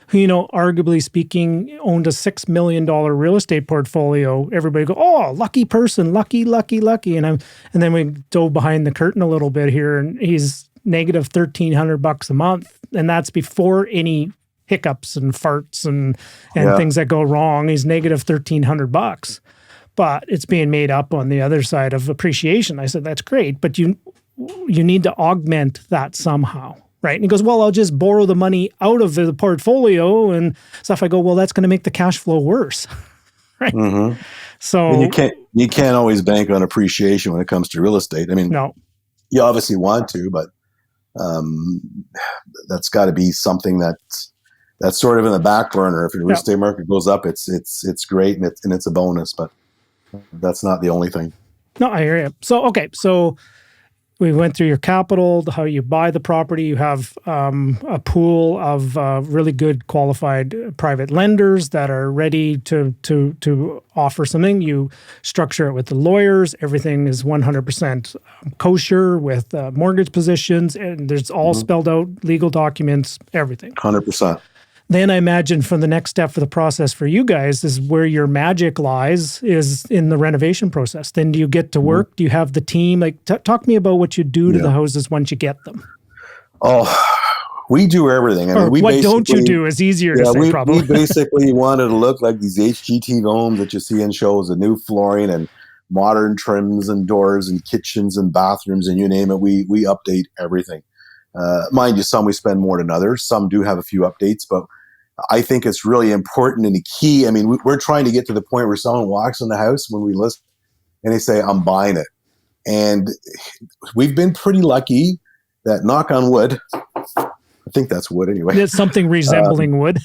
arguably speaking, owned a $6 million real estate portfolio. Everybody go, oh, lucky person, lucky. And then we dove behind the curtain a little bit here, and he's negative $1,300 a month. And that's before any hiccups and farts and things that go wrong. He's negative $1,300. But it's being made up on the other side of appreciation. I said, that's great, but you need to augment that somehow, right? And he goes, well, I'll just borrow the money out of the portfolio and stuff. I go, well, that's going to make the cash flow worse, right? Mm-hmm. So and you can't always bank on appreciation when it comes to real estate. I mean, no, you obviously want to, but that's got to be something that's sort of in the back burner. If the real estate market goes up, it's great and it's a bonus, but that's not the only thing. No, I hear you. So we went through your capital, how you buy the property. You have a pool of really good qualified private lenders that are ready to offer something. You structure it with the lawyers. Everything is 100% kosher with mortgage positions, and there's all spelled out, legal documents, everything. 100%. Then I imagine from the next step for the process for you guys is where your magic lies is in the renovation process. Then do you get to work? Do you have the team? Like, talk to me about what you do to the houses once you get them. Oh, We do everything. I Or mean, we what don't you basically, do is easier to say, probably. we basically wanted to look like these HGTV homes that you see in shows, the new flooring and modern trims and doors and kitchens and bathrooms and you name it. We update everything. Mind you, some we spend more than others. Some do have a few updates, but I think it's really important and the key. I mean, we're trying to get to the point where someone walks in the house when we list and they say, I'm buying it. And we've been pretty lucky that, knock on wood, I think that's wood anyway. It's something resembling wood,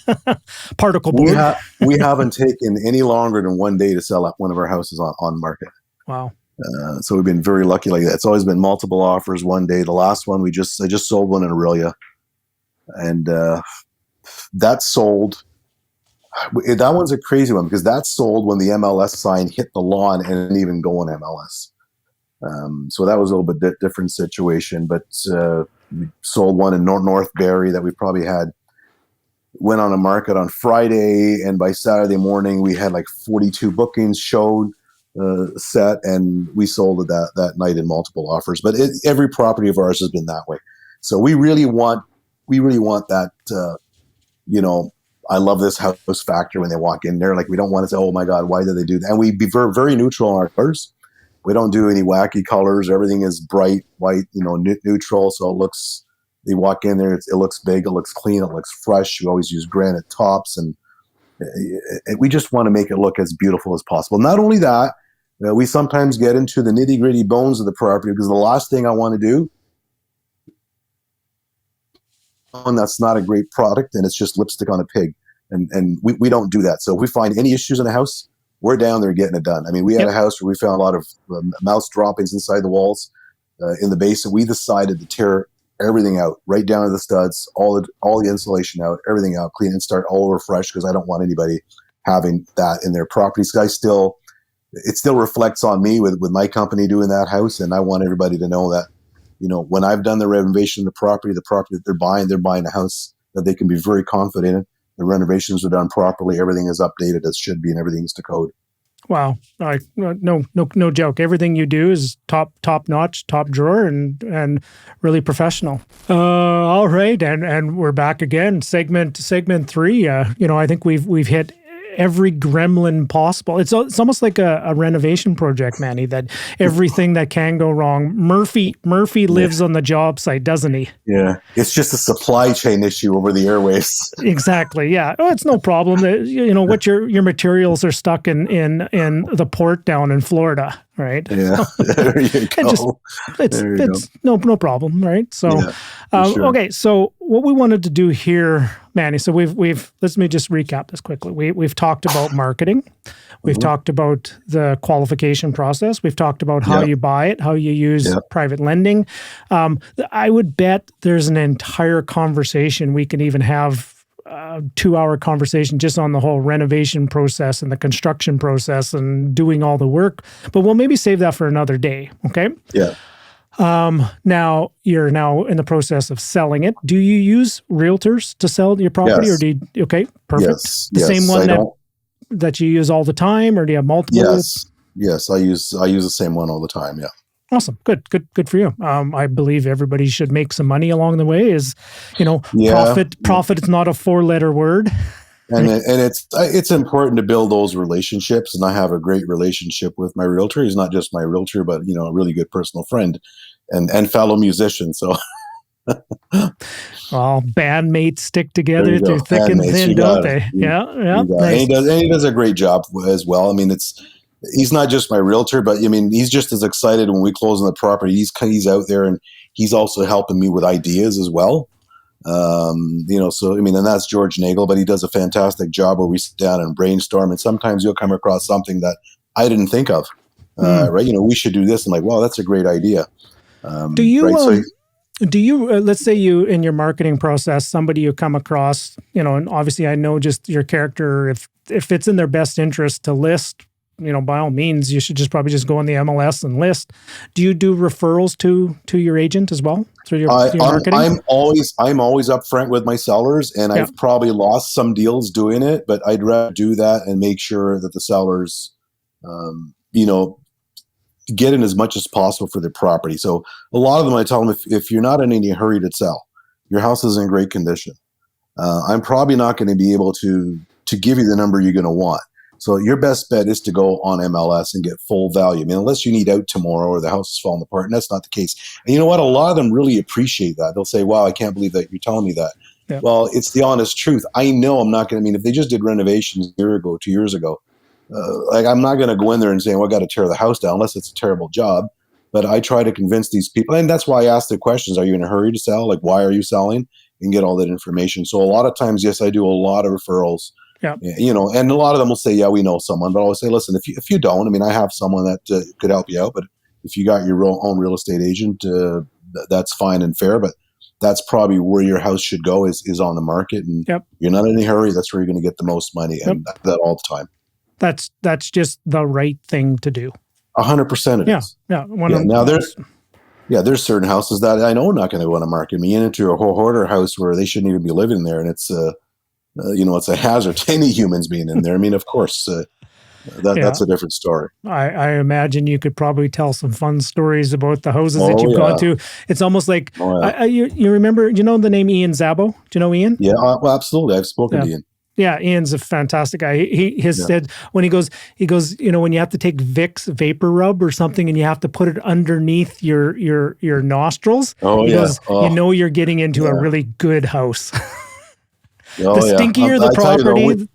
particle board. We haven't taken any longer than 1 day to sell up one of our houses on market. Wow. So we've been very lucky like that. It's always been multiple offers 1 day. The last one, I just sold one in Aurelia. And that sold. That one's a crazy one because that sold when the MLS sign hit the lawn and didn't even go on MLS. So that was a little bit different situation, but we sold one in North Barrie that we probably went on a market on Friday, and by Saturday morning we had like 42 bookings showed set, and we sold it that night in multiple offers. But every property of ours has been that way. So we really want that, I love this house factor when they walk in there. Like, we don't want to say, oh my God, why did they do that? And we be very, very neutral on our colors. We don't do any wacky colors. Everything is bright, white, neutral. So they walk in there, it looks big, it looks clean, it looks fresh. We always use granite tops, and we just want to make it look as beautiful as possible. Not only that, we sometimes get into the nitty gritty bones of the property, because the last thing I want to do, and that's not a great product, and it's just lipstick on a pig. And we don't do that. So if we find any issues in the house, we're down there getting it done. I mean, we had a house where we found a lot of mouse droppings inside the walls in the basement. We decided to tear everything out, right down to the studs, all the insulation out, everything out, clean, and start all over fresh, because I don't want anybody having that in their properties. It still reflects on me with my company doing that house, and I want everybody to know that, when I've done the renovation of the property that they're buying a house that they can be very confident in. The renovations are done properly. Everything is updated as should be, and everything's to code. Wow. No joke. Everything you do is top notch, top drawer, and really professional. All right. And we're back again. Segment 3. I think we've hit every gremlin possible. It's almost like a renovation project, Manny, that everything that can go wrong. Murphy lives on the job site, doesn't he? Yeah. It's just a supply chain issue over the airwaves. Exactly. Yeah. Oh, it's no problem. What your materials are stuck in the port down in Florida, right? Yeah. There you go. It's no problem, right? So, sure. Okay. So what we wanted to do here, Manny, so let me just recap this quickly. We've talked about marketing. We've talked about the qualification process. We've talked about how you buy it, how you use private lending. I would bet there's an entire conversation we can even have, 2-hour conversation just on the whole renovation process and the construction process and doing all the work. But we'll maybe save that for another day. Okay. Yeah. Now you're now in the process of selling it. Do you use realtors to sell your property, or do you? Okay, perfect. Yes. The same one that you use all the time, or do you have multiple? Yes. I use the same one all the time. Yeah. Awesome. Good for you. I believe everybody should make some money along the way. Profit is not a 4-letter word. And it's important to build those relationships. And I have a great relationship with my realtor. He's not just my realtor, but a really good personal friend and fellow musician. So, well, bandmates stick together through thick and thin, don't they? Yeah. Nice. And he does a great job as well. I mean, he's not just my realtor, but he's just as excited when we close on the property. He's out there, and he's also helping me with ideas as well. And that's George Nagel, but he does a fantastic job where we sit down and brainstorm, and sometimes you'll come across something that I didn't think of, right? We should do this. I'm like, wow, that's a great idea. Do you, let's say you, in your marketing process, somebody you come across, and obviously I know just your character, if it's in their best interest to list, by all means, you should probably just go on the MLS and list. Do you do referrals to your agent as well through your marketing? I'm always upfront with my sellers, and I've probably lost some deals doing it, but I'd rather do that and make sure that the sellers, get in as much as possible for their property. So a lot of them, I tell them, if you're not in any hurry to sell, your house is in great condition. I'm probably not going to be able to give you the number you're going to want. So your best bet is to go on MLS and get full value. I mean, unless you need out tomorrow or the house is falling apart, and that's not the case. And you know what? A lot of them really appreciate that. They'll say, wow, I can't believe that you're telling me that. Yeah. Well, it's the honest truth. I know I'm not going to, I mean, if they just did renovations a year ago, 2 years ago, like I'm not going to go in there and say, well, I got to tear the house down unless it's a terrible job. But I try to convince these people. And that's why I ask the questions. Are you in a hurry to sell? Like, why are you selling? And get all that information. So a lot of times, yes, I do a lot of referrals. Yeah. You know, and a lot of them will say, yeah, we know someone, but I always say, listen, if you don't, I mean, I have someone that could help you out, but if you got your own real estate agent, that's fine and fair, but that's probably where your house should go is on the market, and you're not in a hurry. That's where you're going to get the most money, and that all the time. That's just the right thing to do. 100% it is. Yeah. Now there's certain houses that I know are not going to go on the market. I mean, you into a hoarder house where they shouldn't even be living there, and it's it's a hazard to any humans being in there. I mean, of course, that's a different story. I imagine you could probably tell some fun stories about the houses that you've gone to. It's almost like, you remember, the name Ian Zabo? Do you know Ian? Yeah, well, absolutely. I've spoken to Ian. Yeah, Ian's a fantastic guy. He has said when he goes, when you have to take Vicks vapor rub or something and you have to put it underneath your nostrils. You're getting into a really good house. The stinkier the property.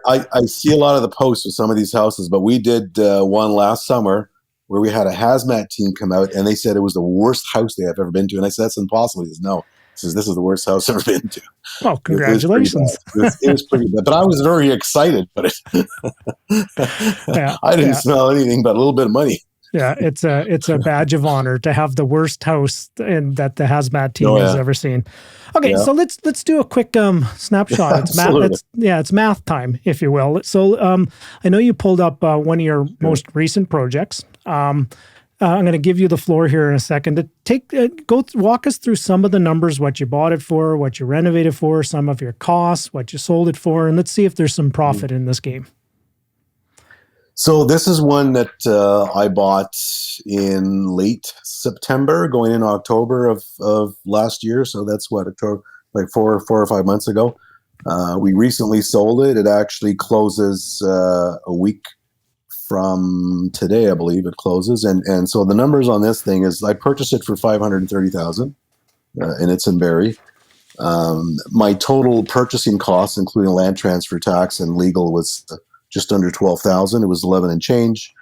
I see a lot of the posts with some of these houses, but we did one last summer where we had a hazmat team come out and they said it was the worst house they have ever been to. And I said, that's impossible. He says, no. He says, this is the worst house I've ever been to. Oh, congratulations. It was pretty bad. But I was very excited. But I didn't smell anything but a little bit of money. Yeah, it's a badge of honor to have the worst house that the hazmat team has ever seen. Okay, so let's do a quick snapshot. It's math. It's math time, if you will. So I know you pulled up one of your most recent projects. I'm going to give you the floor here in a second to walk us through some of the numbers, what you bought it for, what you renovated for, some of your costs, what you sold it for, and let's see if there's some profit in this game. So this is one that I bought in late September, going in October of last year. So that's October, like 4 or 5 months ago. We recently sold it. It actually closes a week from today, I believe it closes. And so the numbers on this thing is I purchased it for $530,000 and it's in Barrie. My total purchasing costs, including land transfer tax and legal, was just under $12,000. It was 11 and change.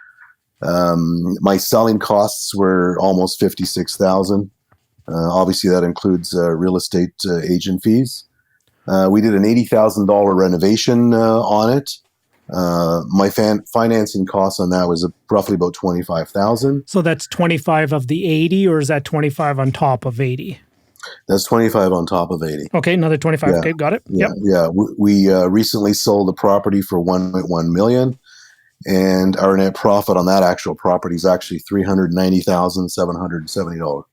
My selling costs were almost $56,000. Obviously, that includes real estate agent fees. We did an $80,000 renovation on it. My financing costs on that was roughly about $25,000. So that's 25 of the 80, or is that 25 on top of 80? That's 25 on top of 80. Okay, another 25. Yeah. Okay, got it. Yeah. We recently sold the property for $1.1 million, and our net profit on that actual property is actually $390,770.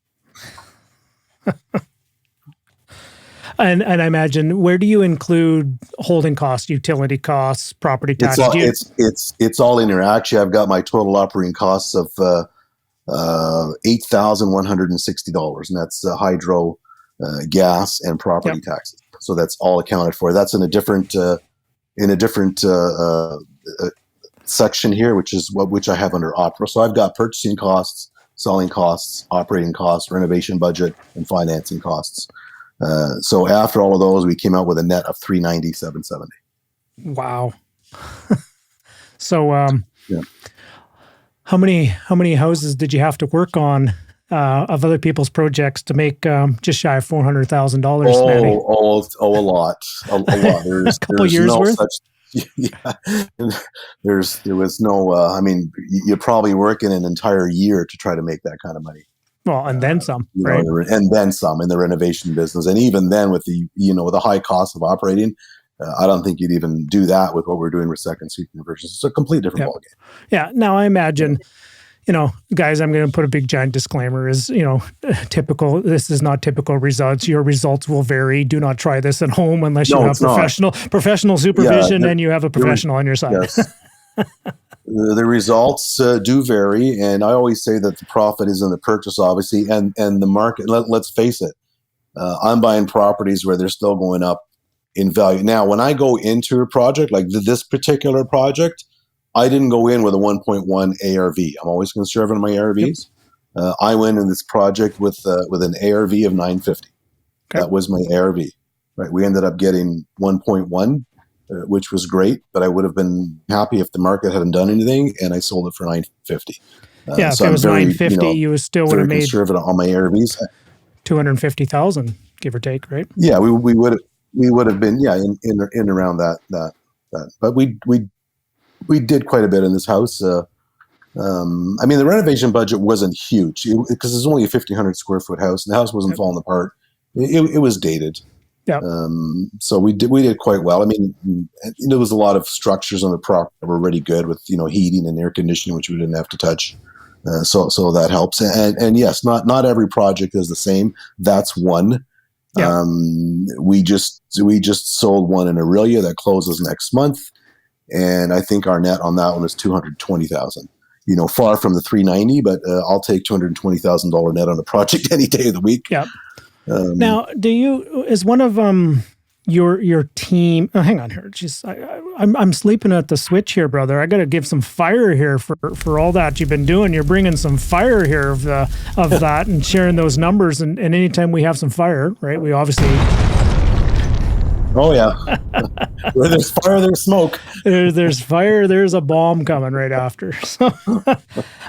And I imagine, where do you include holding costs, utility costs, property taxes? It's all in there. Actually, I've got my total operating costs of $8,160, and that's hydro, gas, and property taxes. So that's all accounted for. That's in a different section here, which I have under opera. So I've got purchasing costs, selling costs, operating costs, renovation budget, and financing costs. So after all of those, we came out with a net of $390,770. Wow. So how many houses did you have to work on of other people's projects to make just shy of $400,000? A lot. There's a couple years worth. There was no. I mean, you're probably working an entire year to try to make that kind of money. Well, and then some, right? And then some in the renovation business, and even then with the high cost of operating, I don't think you'd even do that with what we're doing with second suite conversions. It's a complete different ballgame. Yeah. Now I imagine, guys, I'm going to put a big giant disclaimer is, typical. This is not typical results. Your results will vary. Do not try this at home unless you have professional supervision and you have a professional on your side. Yes. The results do vary, and I always say that the profit is in the purchase, obviously, and the market. Let's face it, I'm buying properties where they're still going up in value. Now, when I go into a project like this particular project, I didn't go in with a 1.1 ARV. I'm always conservative in my ARVs. I went in this project with an ARV of 950. Okay. That was my ARV. Right. We ended up getting 1.1, which was great, but I would have been happy if the market hadn't done anything, and I sold it for 950. Yeah, so if it was 950, you still would have made conservative on my ARVs. 250,000, give or take, right? Yeah, we would have been in around that. But we did quite a bit in this house. I mean, the renovation budget wasn't huge because it's only a 1,500 square foot house, and the house wasn't falling apart. It was dated. Yeah. So we did quite well. I mean, there was a lot of structures on the property that were really good with heating and air conditioning, which we didn't have to touch. So that helps. And yes, not every project is the same. That's one. Yeah. We just sold one in Aurelia that closes next month, and I think our net on that one is $220,000. Far from the 390, but I'll take $220,000 net on a project any day of the week. Yeah. Now, is one of your team? Oh, hang on here. Just I'm sleeping at the switch here, brother. I got to give some fire here for all that you've been doing. You're bringing some fire here of that and sharing those numbers. And anytime we have some fire, right? We obviously. Oh yeah. Where there's fire, there's smoke. There's fire. There's a bomb coming right after. So,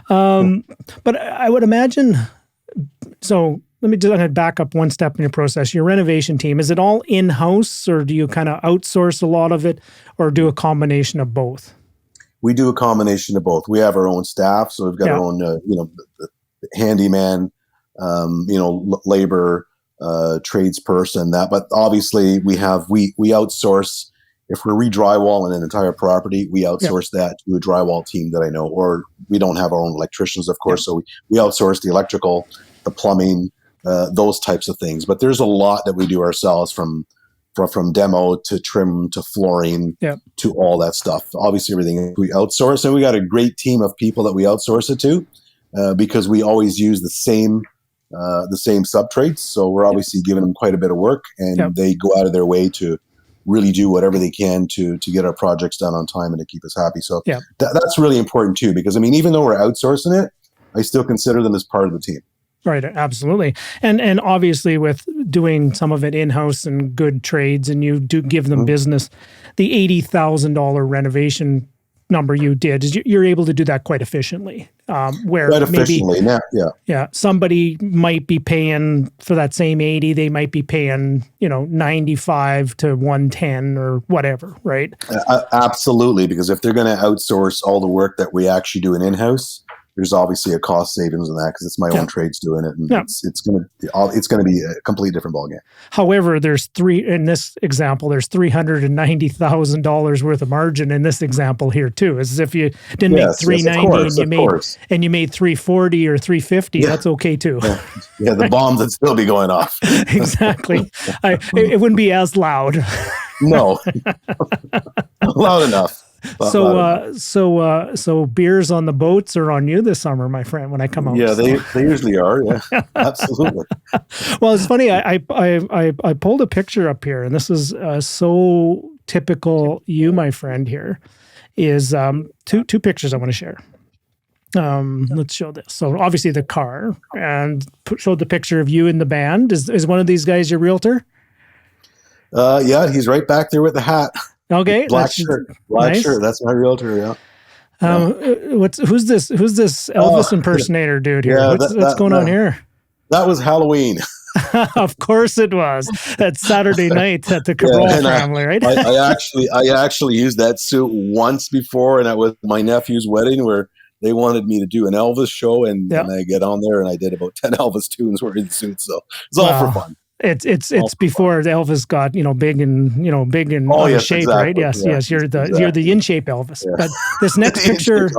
but I would imagine. So. I'm going to back up one step in your process. Your renovation team, is it all in-house, or do you kind of outsource a lot of it, or do a combination of both? We do a combination of both. We have our own staff, so we've got our own, handyman, labor, tradesperson. But obviously we outsource. If we're re-drywalling an entire property, we outsource that to a drywall team that I know. Or we don't have our own electricians, of course, so we outsource the electrical, the plumbing. Those types of things, but there's a lot that we do ourselves from demo to trim to flooring to all that stuff. Obviously, everything we outsource, and we got a great team of people that we outsource it to because we always use the same sub trades. So we're obviously giving them quite a bit of work, and they go out of their way to really do whatever they can to get our projects done on time and to keep us happy. So that's really important too, because I mean, even though we're outsourcing it, I still consider them as part of the team. Right, absolutely. And obviously with doing some of it in-house and good trades, and you do give them business, the $80,000 renovation number you did, is you're able to do that quite efficiently. Where quite efficiently, somebody might be paying for that same 80, they might be paying 95 to 110 or whatever, right? Absolutely, because if they're going to outsource all the work that we actually do in-house, there's obviously a cost savings in that because it's my own trades doing it, and it's going to be a completely different ballgame. However, in this example, there's $390,000 worth of margin in this example here too. As if you didn't make $390 and you made $340 or $350, that's okay too. Yeah, the bombs would still be going off. Exactly. It wouldn't be as loud. No, loud enough. So beers on the boats are on you this summer, my friend, when I come out. Yeah, they usually are. Yeah, absolutely. Well, it's funny. I pulled a picture up here, and this is so typical you, my friend. Here is two pictures I want to share. Let's show this. So obviously the car, and showed the picture of you in the band. Is one of these guys your realtor? Yeah, he's right back there with the hat. Okay, black shirt. That's my realtor. Yeah. Who's this Elvis impersonator dude here? Yeah, what's going on here? That was Halloween. Of course it was. That Saturday night at the Cabral family, right? I actually used that suit once before, and that was my nephew's wedding where they wanted me to do an Elvis show, and I get on there and I did about 10 Elvis tunes wearing the suit. So it's all for fun. It's before Elvis got big and out of shape, exactly. Right? Yes. You're the in shape Elvis. Yeah. But this next picture,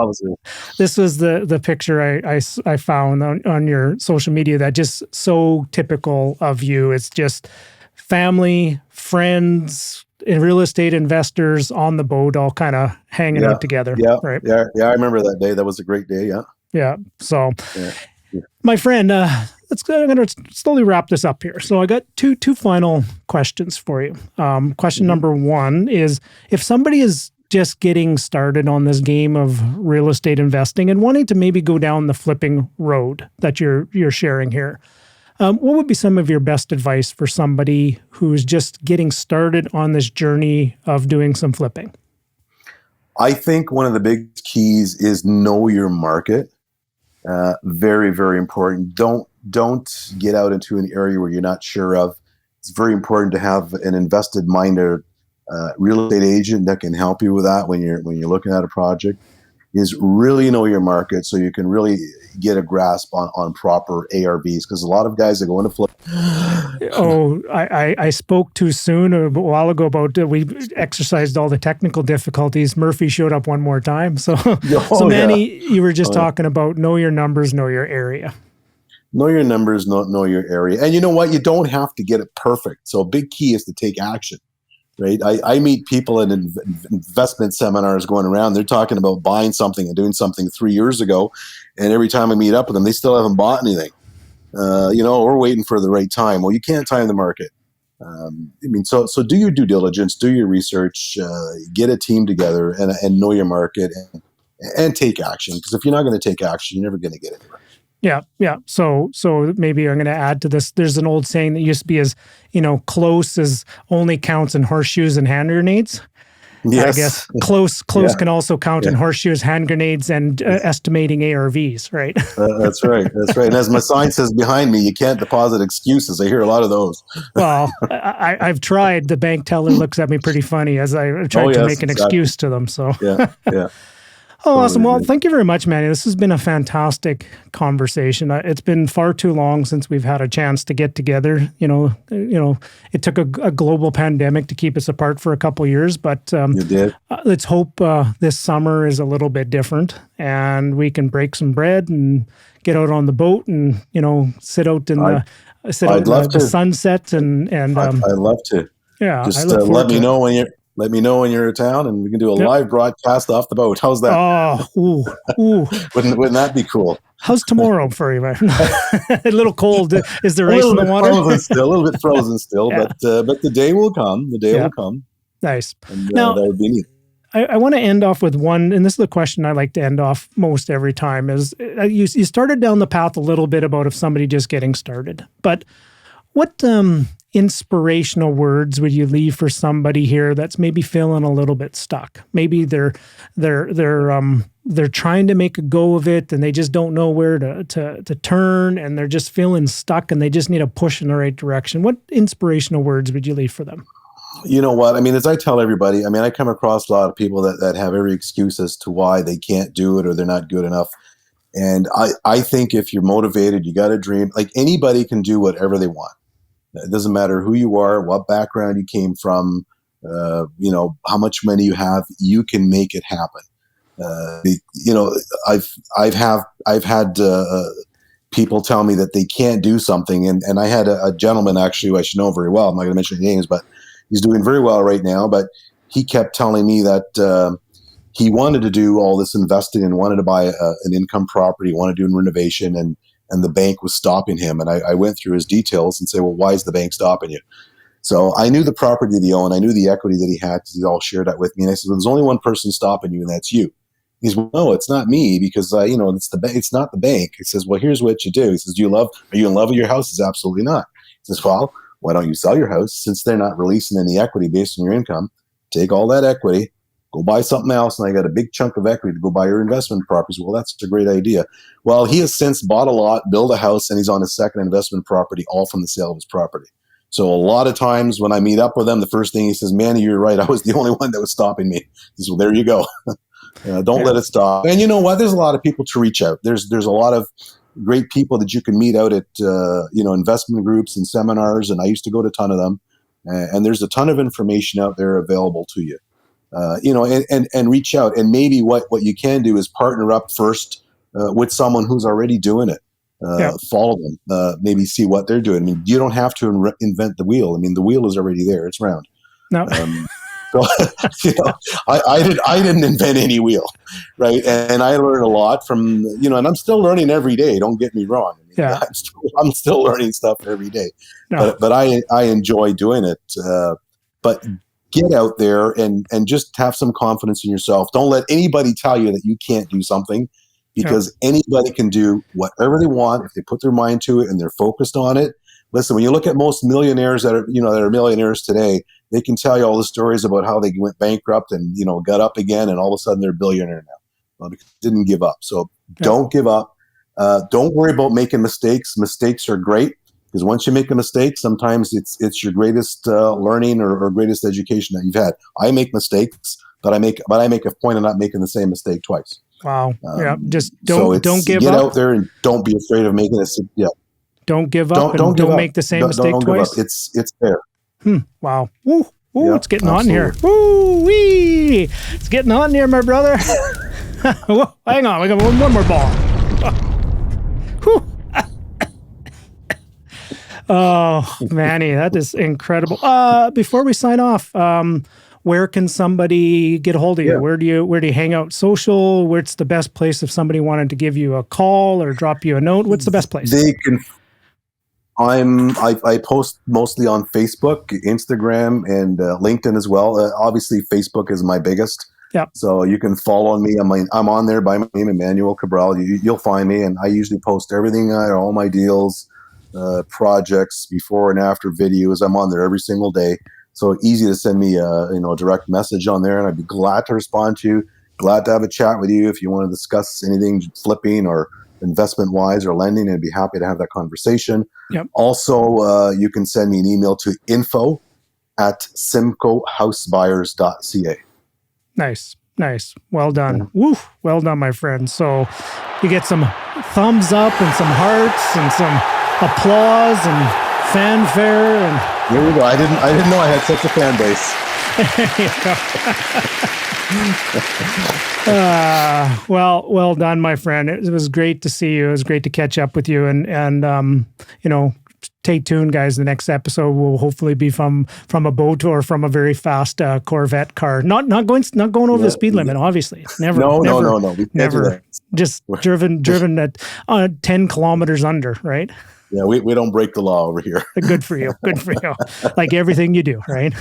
this was the picture I found on your social media that just so typical of you. It's just family, friends, and real estate investors on the boat, all kind of hanging out together. Yeah, right. Yeah. I remember that day. That was a great day. Yeah. Yeah. So. Yeah. My friend, I'm going to slowly wrap this up here. So I got two final questions for you. Question number one is, if somebody is just getting started on this game of real estate investing and wanting to maybe go down the flipping road that you're sharing here, what would be some of your best advice for somebody who's just getting started on this journey of doing some flipping? I think one of the big keys is know your market. Very, very important. Don't get out into an area where you're not sure of. It's very important to have an invested minded real estate agent that can help you with that when you're looking at a project. Is really know your market so you can really get a grasp on proper ARVs, because a lot of guys that go into flip. I spoke too soon a while ago about we exercised all the technical difficulties. Murphy showed up one more time. So, Manny, you were just talking about know your numbers, know your area. Know your numbers, know your area. And you know what? You don't have to get it perfect. So a big key is to take action. Right. I meet people in investment seminars going around. They're talking about buying something and doing something 3 years ago. And every time I meet up with them, they still haven't bought anything. We're waiting for the right time. Well, you can't time the market. So do your due diligence, do your research, get a team together and know your market and take action. Because if you're not going to take action, you're never going to get anywhere. Yeah. So maybe I'm going to add to this. There's an old saying that used to be close as only counts in horseshoes and hand grenades. Yes. I guess close can also count in horseshoes, hand grenades, and estimating ARVs, right? That's right. And as my sign says behind me, you can't deposit excuses. I hear a lot of those. Well, I've tried. The bank teller looks at me pretty funny as I tried to make an excuse to them. So yeah. Oh, awesome. Well, thank you very much, Manny. This has been a fantastic conversation. It's been far too long since we've had a chance to get together. It took a global pandemic to keep us apart for a couple of years, but you did. Let's hope this summer is a little bit different and we can break some bread and get out on the boat and, sit out in the sunset and I'd love to. Yeah. Just let me know when you're in town, and we can do a live broadcast off the boat. How's that? Oh, ooh. Wouldn't that be cool? How's tomorrow for you, man? A little cold. Is there ice in the water? A little bit frozen still, but the day will come. The day will come. Nice. And, now, that would be neat. I want to end off with one, and this is the question I like to end off most every time, is you started down the path a little bit about if somebody just getting started, but what inspirational words would you leave for somebody here that's maybe feeling a little bit stuck? Maybe they're trying to make a go of it and they just don't know where to turn, and they're just feeling stuck and they just need a push in the right direction. What inspirational words would you leave for them? You know what? I mean, as I tell everybody, I come across a lot of people that have every excuse as to why they can't do it or they're not good enough. And I think if you're motivated, you got a dream, like anybody can do whatever they want. It doesn't matter who you are, what background you came from, how much money you have. You can make it happen. I've had people tell me that they can't do something, and I had a gentleman actually who I should know very well. I'm not going to mention any names, but he's doing very well right now. But he kept telling me that he wanted to do all this investing and wanted to buy an income property, wanted to do a renovation, and the bank was stopping him. And I went through his details and said, well, why is the bank stopping you? So I knew the property that he owned. I knew the equity that he had because he all shared that with me. And I said, well, there's only one person stopping you, and that's you. He says, well, no, it's not me because, it's not the bank. He says, well, here's what you do. He says, are you in love with your house? He says, absolutely not. He says, well, why don't you sell your house since they're not releasing any equity based on your income? Take all that equity, go buy something else, and I got a big chunk of equity to go buy your investment properties. Well, that's a great idea. Well, he has since bought a lot, built a house, and he's on his second investment property, all from the sale of his property. So a lot of times when I meet up with him, the first thing he says, Manny, you're right. I was the only one that was stopping me. He says, well, there you go. Don't let it stop. And you know what? There's a lot of people to reach out. There's a lot of great people that you can meet out at, investment groups and seminars. And I used to go to a ton of them. And there's a ton of information out there available to you. And reach out. And maybe what you can do is partner up first with someone who's already doing it. Follow them, maybe see what they're doing. I mean, you don't have to invent the wheel. I mean, the wheel is already there. It's round. No. So, I didn't invent any wheel, right? And I learned a lot from, and I'm still learning every day. Don't get me wrong. Yeah. I'm still learning stuff every day, No. but I enjoy doing it. But get out there and just have some confidence in yourself. Don't let anybody tell you that you can't do something, because anybody can do whatever they want if they put their mind to it and they're focused on it. Listen, when you look at most millionaires that are millionaires today, they can tell you all the stories about how they went bankrupt and, got up again, and all of a sudden they're a billionaire now. Well, because they didn't give up. So don't give up. Don't worry about making mistakes. Mistakes are great, because once you make a mistake, sometimes it's your greatest learning or greatest education that you've had. I make mistakes, but I make a point of not making the same mistake twice. Wow. Just don't give get up. Get out there and don't be afraid of making Don't give up. Don't make the same mistake twice. It's there. Wow. Woo. Ooh, it's getting hot in here. Woo wee! It's getting hot in here, my brother. Whoa, hang on, we got one more ball. Oh, Manny, that is incredible. Before we sign off, where can somebody get a hold of you? Where do you hang out social? Where's the best place if somebody wanted to give you a call or drop you a note? What's the best place? They can. I post mostly on Facebook, Instagram, and LinkedIn as well. Obviously, Facebook is my biggest. Yeah. So you can follow me. I'm on there by my name, Emmanuel Cabral. You'll find me, and I usually post everything, all my deals, projects, before and after videos. I'm on there every single day. So easy to send me a direct message on there, and I'd be glad to respond to you. Glad to have a chat with you if you want to discuss anything flipping or investment wise or lending. I'd be happy to have that conversation. Yep. Also, you can send me an email to info@simcohousebuyers.ca. Nice. Well done. Woo. Well done, my friend. So you get some thumbs up and some hearts and some applause and fanfare. And here we go. I didn't know I had such a fan base. Well done, my friend. It was great to see you. It was great to catch up with you. And stay tuned, guys. The next episode will hopefully be from a boat or from a very fast Corvette car. Not going over the speed limit. Obviously, never. No. Never. Just driven at 10 kilometers under. Right. Yeah, we don't break the law over here. Good for you. Like everything you do, right?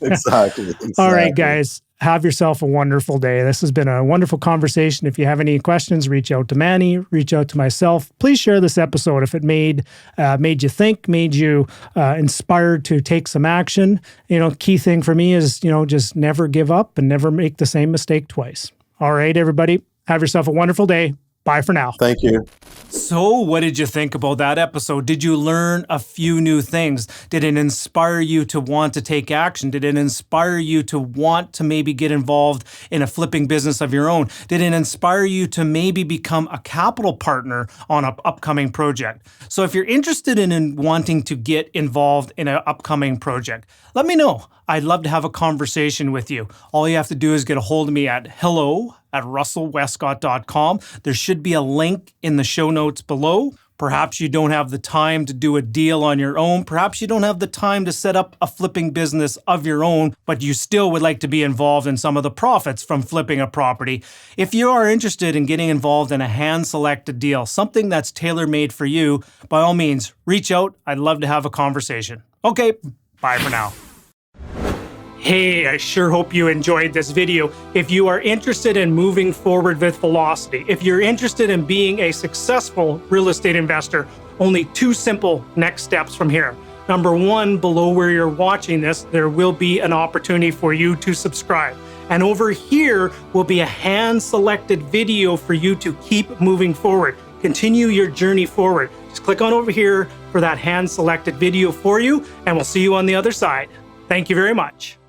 Exactly. All right, guys. Have yourself a wonderful day. This has been a wonderful conversation. If you have any questions, reach out to Manny, reach out to myself. Please share this episode if it made you think, made you inspired to take some action. Key thing for me is, just never give up and never make the same mistake twice. All right, everybody. Have yourself a wonderful day. Bye for now. Thank you. So what did you think about that episode? Did you learn a few new things? Did it inspire you to want to take action? Did it inspire you to want to maybe get involved in a flipping business of your own? Did it inspire you to maybe become a capital partner on an upcoming project? So if you're interested in wanting to get involved in an upcoming project, let me know. I'd love to have a conversation with you. All you have to do is get a hold of me at hello@russellwestcott.com. There should be a link in the show notes below. Perhaps you don't have the time to do a deal on your own. Perhaps you don't have the time to set up a flipping business of your own, but you still would like to be involved in some of the profits from flipping a property. If you are interested in getting involved in a hand-selected deal, something that's tailor-made for you, by all means, reach out. I'd love to have a conversation. Okay, bye for now. Hey, I sure hope you enjoyed this video. If you are interested in moving forward with velocity, if you're interested in being a successful real estate investor, only 2 simple next steps from here. Number 1, below where you're watching this, there will be an opportunity for you to subscribe. And over here will be a hand-selected video for you to keep moving forward. Continue your journey forward. Just click on over here for that hand-selected video for you, and we'll see you on the other side. Thank you very much.